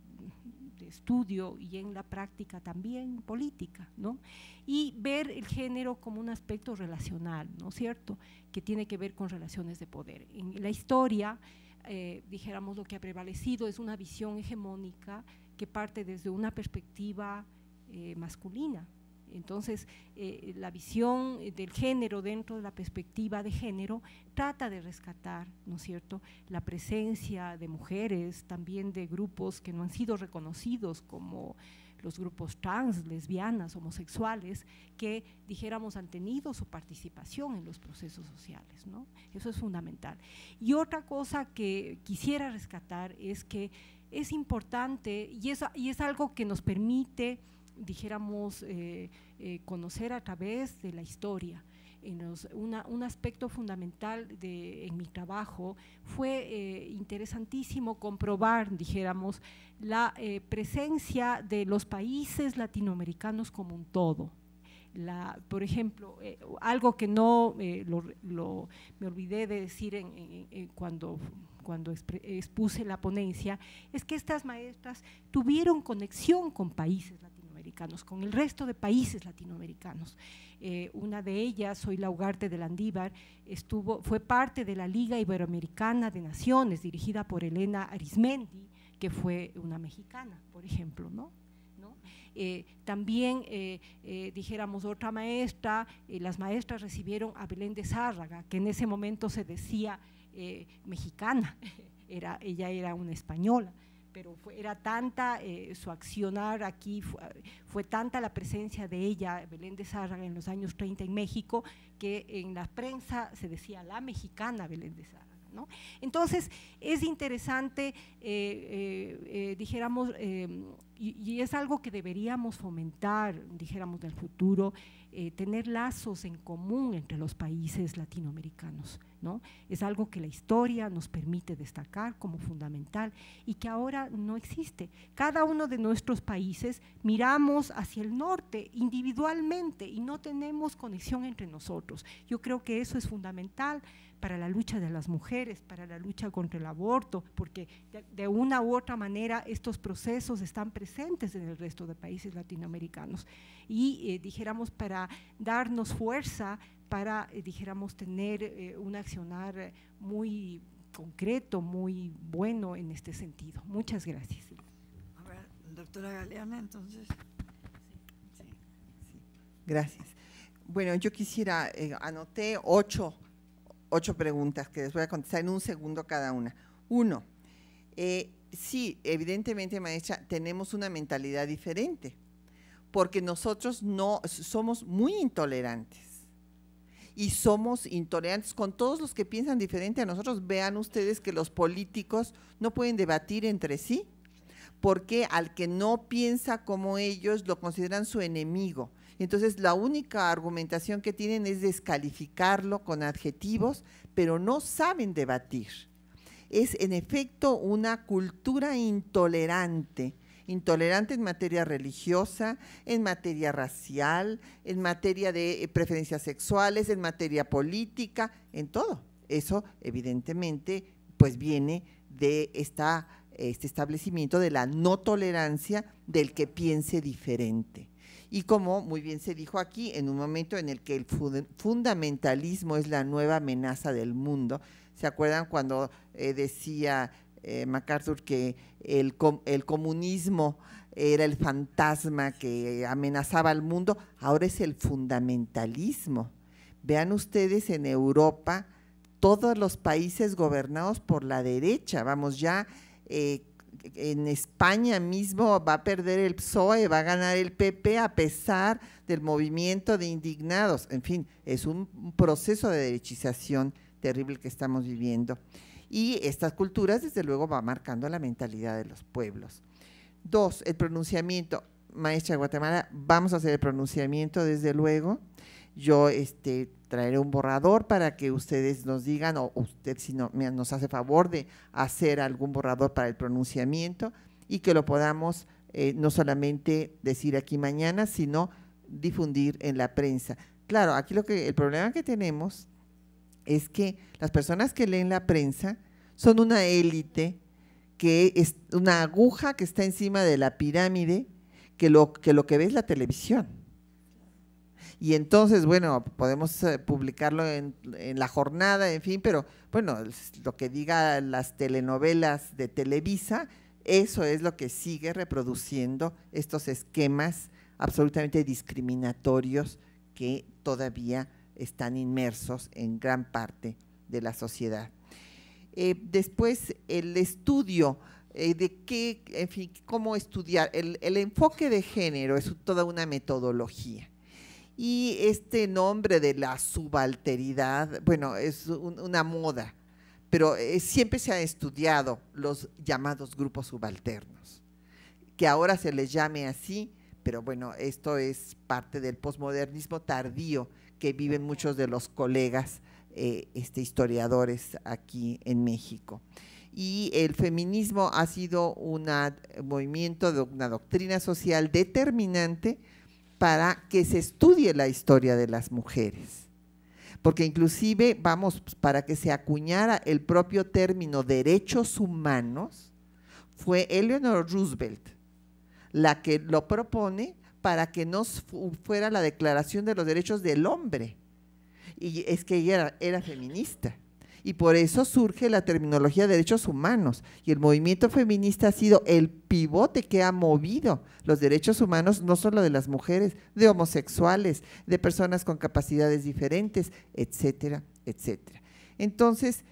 de estudio y en la práctica también política, ¿no? Y ver el género como un aspecto relacional, ¿no es cierto?, que tiene que ver con relaciones de poder. En la historia, dijéramos, lo que ha prevalecido es una visión hegemónica que parte desde una perspectiva masculina, Entonces, la visión del género dentro de la perspectiva de género trata de rescatar, ¿no es cierto?, la presencia de mujeres, también de grupos que no han sido reconocidos como los grupos trans, lesbianas, homosexuales, que dijéramos han tenido su participación en los procesos sociales, ¿no? Eso es fundamental. Y otra cosa que quisiera rescatar es que es importante y es algo que nos permite, dijéramos, conocer a través de la historia. Un aspecto fundamental en mi trabajo fue interesantísimo comprobar, dijéramos, la presencia de los países latinoamericanos como un todo. Por ejemplo, algo que no me olvidé de decir cuando expuse la ponencia, es que estas maestras tuvieron conexión con países latinoamericanos, con el resto de países latinoamericanos. Una de ellas, Zoila Ugarte de Landívar, fue parte de la Liga Iberoamericana de Naciones, dirigida por Elena Arizmendi, que fue una mexicana, por ejemplo, ¿no? También, dijéramos, otra maestra, las maestras recibieron a Belén de Zárraga, que en ese momento se decía mexicana, ella era una española, pero era tanta su accionar aquí, fue tanta la presencia de ella, Belén de Zárraga, en los años 30 en México, que en la prensa se decía la mexicana Belén de Zárraga, ¿no? Entonces, es interesante, dijéramos, y es algo que deberíamos fomentar, dijéramos, en el futuro, tener lazos en común entre los países latinoamericanos, ¿no? Es algo que la historia nos permite destacar como fundamental y que ahora no existe. Cada uno de nuestros países miramos hacia el norte individualmente y no tenemos conexión entre nosotros. Yo creo que eso es fundamental para la lucha de las mujeres, para la lucha contra el aborto, porque de una u otra manera estos procesos están presentes en el resto de países latinoamericanos y dijéramos para darnos fuerza, para dijéramos tener un accionar muy concreto, muy bueno en este sentido. Muchas gracias. A ver, doctora Galeana, entonces. Sí. Gracias. Bueno, yo quisiera, anoté ocho preguntas que les voy a contestar en un segundo cada una. Uno, sí, evidentemente, maestra, tenemos una mentalidad diferente, porque nosotros no somos muy intolerantes y somos intolerantes con todos los que piensan diferente a nosotros. Vean ustedes que los políticos no pueden debatir entre sí, porque al que no piensa como ellos lo consideran su enemigo. Entonces, la única argumentación que tienen es descalificarlo con adjetivos, pero no saben debatir. Es, en efecto, una cultura intolerante en materia religiosa, en materia racial, en materia de preferencias sexuales, en materia política, en todo. Eso, evidentemente, pues viene de este establecimiento de la no tolerancia del que piense diferente. Y como muy bien se dijo aquí, en un momento en el que el fundamentalismo es la nueva amenaza del mundo. ¿Se acuerdan cuando decía MacArthur que el comunismo era el fantasma que amenazaba al mundo? Ahora es el fundamentalismo. Vean ustedes en Europa, todos los países gobernados por la derecha, vamos ya… en España mismo va a perder el PSOE, va a ganar el PP a pesar del movimiento de indignados. En fin, es un proceso de derechización terrible que estamos viviendo. Y estas culturas, desde luego, va marcando la mentalidad de los pueblos. Dos, el pronunciamiento. Maestra de Guatemala, vamos a hacer el pronunciamiento, desde luego. Yo traeré un borrador para que ustedes nos digan, o usted si no, nos hace favor de hacer algún borrador para el pronunciamiento y que lo podamos no solamente decir aquí mañana, sino difundir en la prensa. Claro, aquí el problema que tenemos es que las personas que leen la prensa son una élite, que es una aguja que está encima de la pirámide, que lo que ve es la televisión. Y entonces, bueno, podemos publicarlo en La Jornada, en fin, pero bueno, lo que diga las telenovelas de Televisa, eso es lo que sigue reproduciendo estos esquemas absolutamente discriminatorios que todavía están inmersos en gran parte de la sociedad. Después, el estudio de qué, en fin, cómo estudiar. El enfoque de género es toda una metodología. Y este nombre de la subalteridad, bueno, es una moda, pero siempre se ha estudiado los llamados grupos subalternos, que ahora se les llame así, pero bueno, esto es parte del posmodernismo tardío que viven muchos de los colegas historiadores aquí en México. Y el feminismo ha sido un movimiento, de una doctrina social determinante para que se estudie la historia de las mujeres. Porque inclusive, vamos, para que se acuñara el propio término derechos humanos, fue Eleanor Roosevelt la que lo propone para que no fuera la Declaración de los Derechos del Hombre. Y es que ella era feminista. Y por eso surge la terminología de derechos humanos. Y el movimiento feminista ha sido el pivote que ha movido los derechos humanos, no solo de las mujeres, de homosexuales, de personas con capacidades diferentes, etcétera, etcétera. Entonces,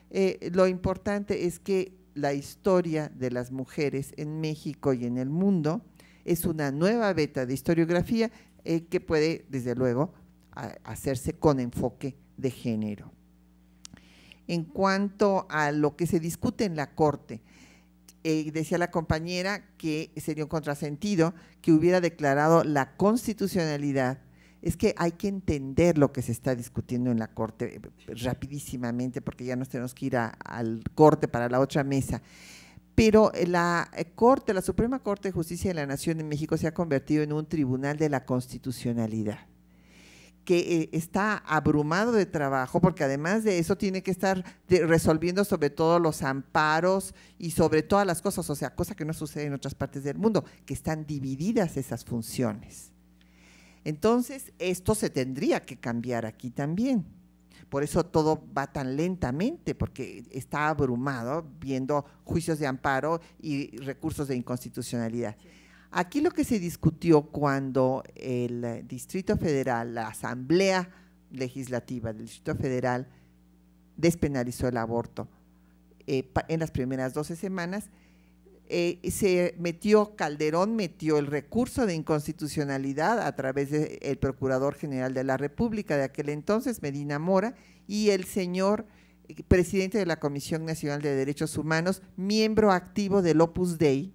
lo importante es que la historia de las mujeres en México y en el mundo es una nueva beta de historiografía que puede, desde luego, hacerse con enfoque de género. En cuanto a lo que se discute en la Corte, decía la compañera que sería un contrasentido que hubiera declarado la constitucionalidad. Es que hay que entender lo que se está discutiendo en la Corte rapidísimamente, porque ya nos tenemos que ir al corte para la otra mesa. Pero la Corte, la Suprema Corte de Justicia de la Nación en México se ha convertido en un tribunal de la constitucionalidad, que está abrumado de trabajo, porque además de eso tiene que estar resolviendo sobre todo los amparos y sobre todas las cosas, o sea, cosa que no sucede en otras partes del mundo, que están divididas esas funciones. Entonces, esto se tendría que cambiar aquí también. Por eso todo va tan lentamente, porque está abrumado viendo juicios de amparo y recursos de inconstitucionalidad. Aquí lo que se discutió cuando el Distrito Federal, la Asamblea Legislativa del Distrito Federal despenalizó el aborto en las primeras 12 semanas, Calderón metió el recurso de inconstitucionalidad a través del Procurador General de la República de aquel entonces, Medina Mora, y el señor presidente de la Comisión Nacional de Derechos Humanos, miembro activo del Opus Dei,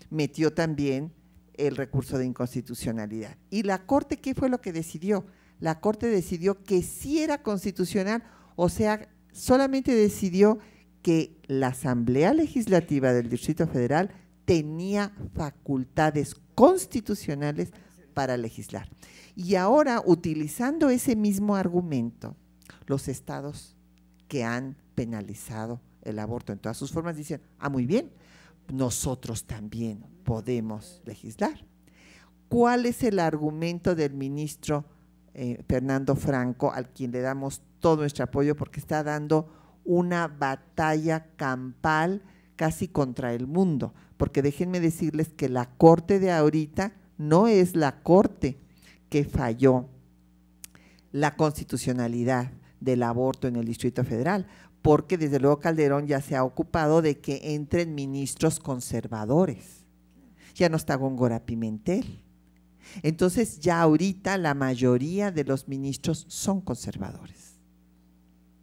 metió también el recurso de inconstitucionalidad. ¿Y la Corte qué fue lo que decidió? La Corte decidió que sí era constitucional, o sea, solamente decidió que la Asamblea Legislativa del Distrito Federal tenía facultades constitucionales para legislar. Y ahora, utilizando ese mismo argumento, los estados que han penalizado el aborto en todas sus formas dicen, muy bien, nosotros también podemos legislar. ¿Cuál es el argumento del ministro Fernando Franco, al quien le damos todo nuestro apoyo porque está dando una batalla campal casi contra el mundo? Porque déjenme decirles que la Corte de ahorita no es la Corte que falló la constitucionalidad del aborto en el Distrito Federal, porque desde luego Calderón ya se ha ocupado de que entren ministros conservadores. Ya no está Góngora Pimentel. Entonces ya ahorita la mayoría de los ministros son conservadores.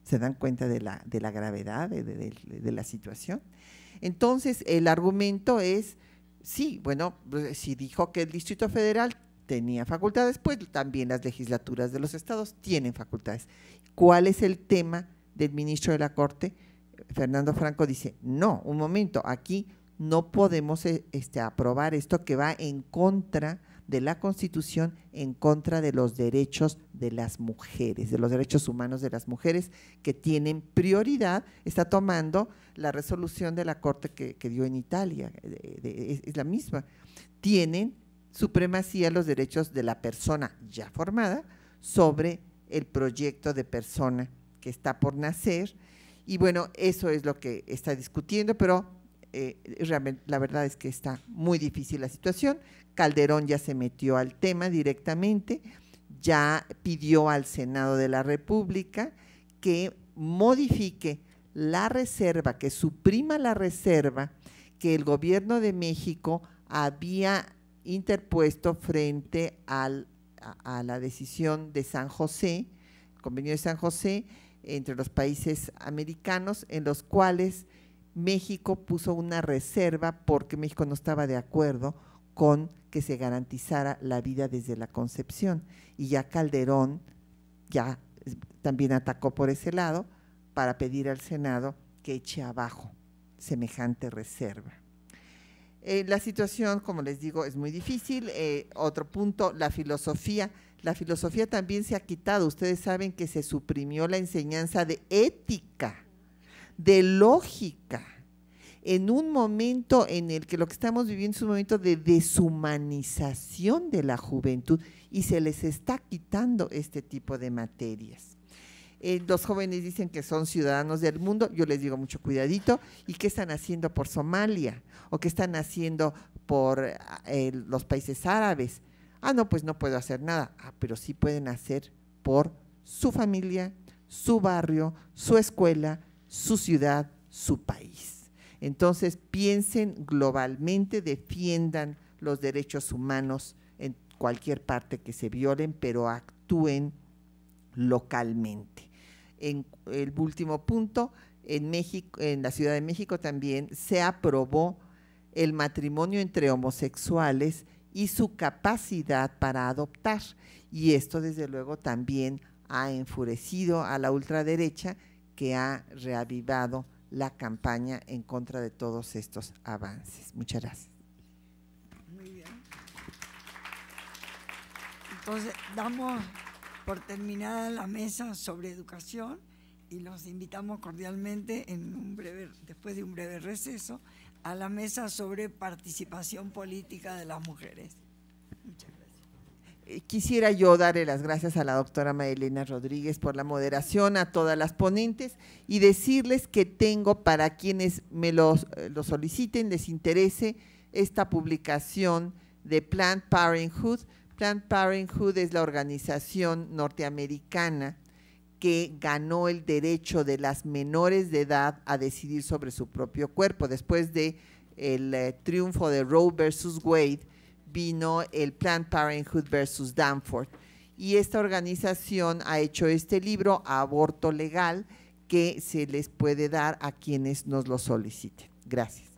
¿Se dan cuenta de la gravedad de la situación? Entonces el argumento es, sí, bueno, si dijo que el Distrito Federal tenía facultades, pues también las legislaturas de los estados tienen facultades. ¿Cuál es el tema del ministro de la Corte? Fernando Franco dice, no, un momento, aquí no podemos aprobar esto que va en contra de la Constitución, en contra de los derechos de las mujeres, de los derechos humanos de las mujeres que tienen prioridad. Está tomando la resolución de la Corte que dio en Italia, es la misma. Tienen supremacía los derechos de la persona ya formada sobre el proyecto de persona que está por nacer, y bueno, eso es lo que está discutiendo, pero realmente, la verdad es que está muy difícil la situación. Calderón ya se metió al tema directamente, ya pidió al Senado de la República que modifique la reserva, que suprima la reserva que el gobierno de México había interpuesto frente a la decisión de San José, el convenio de San José, entre los países americanos, en los cuales México puso una reserva porque México no estaba de acuerdo con que se garantizara la vida desde la concepción. Y ya Calderón ya también atacó por ese lado para pedir al Senado que eche abajo semejante reserva. La situación, como les digo, es muy difícil. Otro punto, la filosofía. La filosofía también se ha quitado. Ustedes saben que se suprimió la enseñanza de ética, de lógica, en un momento en el que lo que estamos viviendo es un momento de deshumanización de la juventud y se les está quitando este tipo de materias. Los jóvenes dicen que son ciudadanos del mundo, yo les digo mucho cuidadito, ¿y qué están haciendo por Somalia? ¿O qué están haciendo por los países árabes? Ah, no, pues no puedo hacer nada. Ah, pero sí pueden hacer por su familia, su barrio, su escuela, su ciudad, su país. Entonces, piensen globalmente, defiendan los derechos humanos en cualquier parte que se violen, pero actúen localmente. En el último punto, en México, en la Ciudad de México también se aprobó el matrimonio entre homosexuales y su capacidad para adoptar. Y esto, desde luego, también ha enfurecido a la ultraderecha, que ha reavivado la campaña en contra de todos estos avances. Muchas gracias. Muy bien. Entonces, damos por terminada la mesa sobre educación y los invitamos cordialmente después de un breve receso, a la mesa sobre participación política de las mujeres. Muchas gracias. Quisiera yo darle las gracias a la doctora Marilena Rodríguez por la moderación, a todas las ponentes, y decirles que tengo, para quienes me lo soliciten, les interese, esta publicación de Planned Parenthood. Planned Parenthood es la organización norteamericana que ganó el derecho de las menores de edad a decidir sobre su propio cuerpo. Después de el triunfo de Roe versus Wade, vino el Planned Parenthood versus Danforth, y esta organización ha hecho este libro, Aborto Legal, que se les puede dar a quienes nos lo soliciten. Gracias.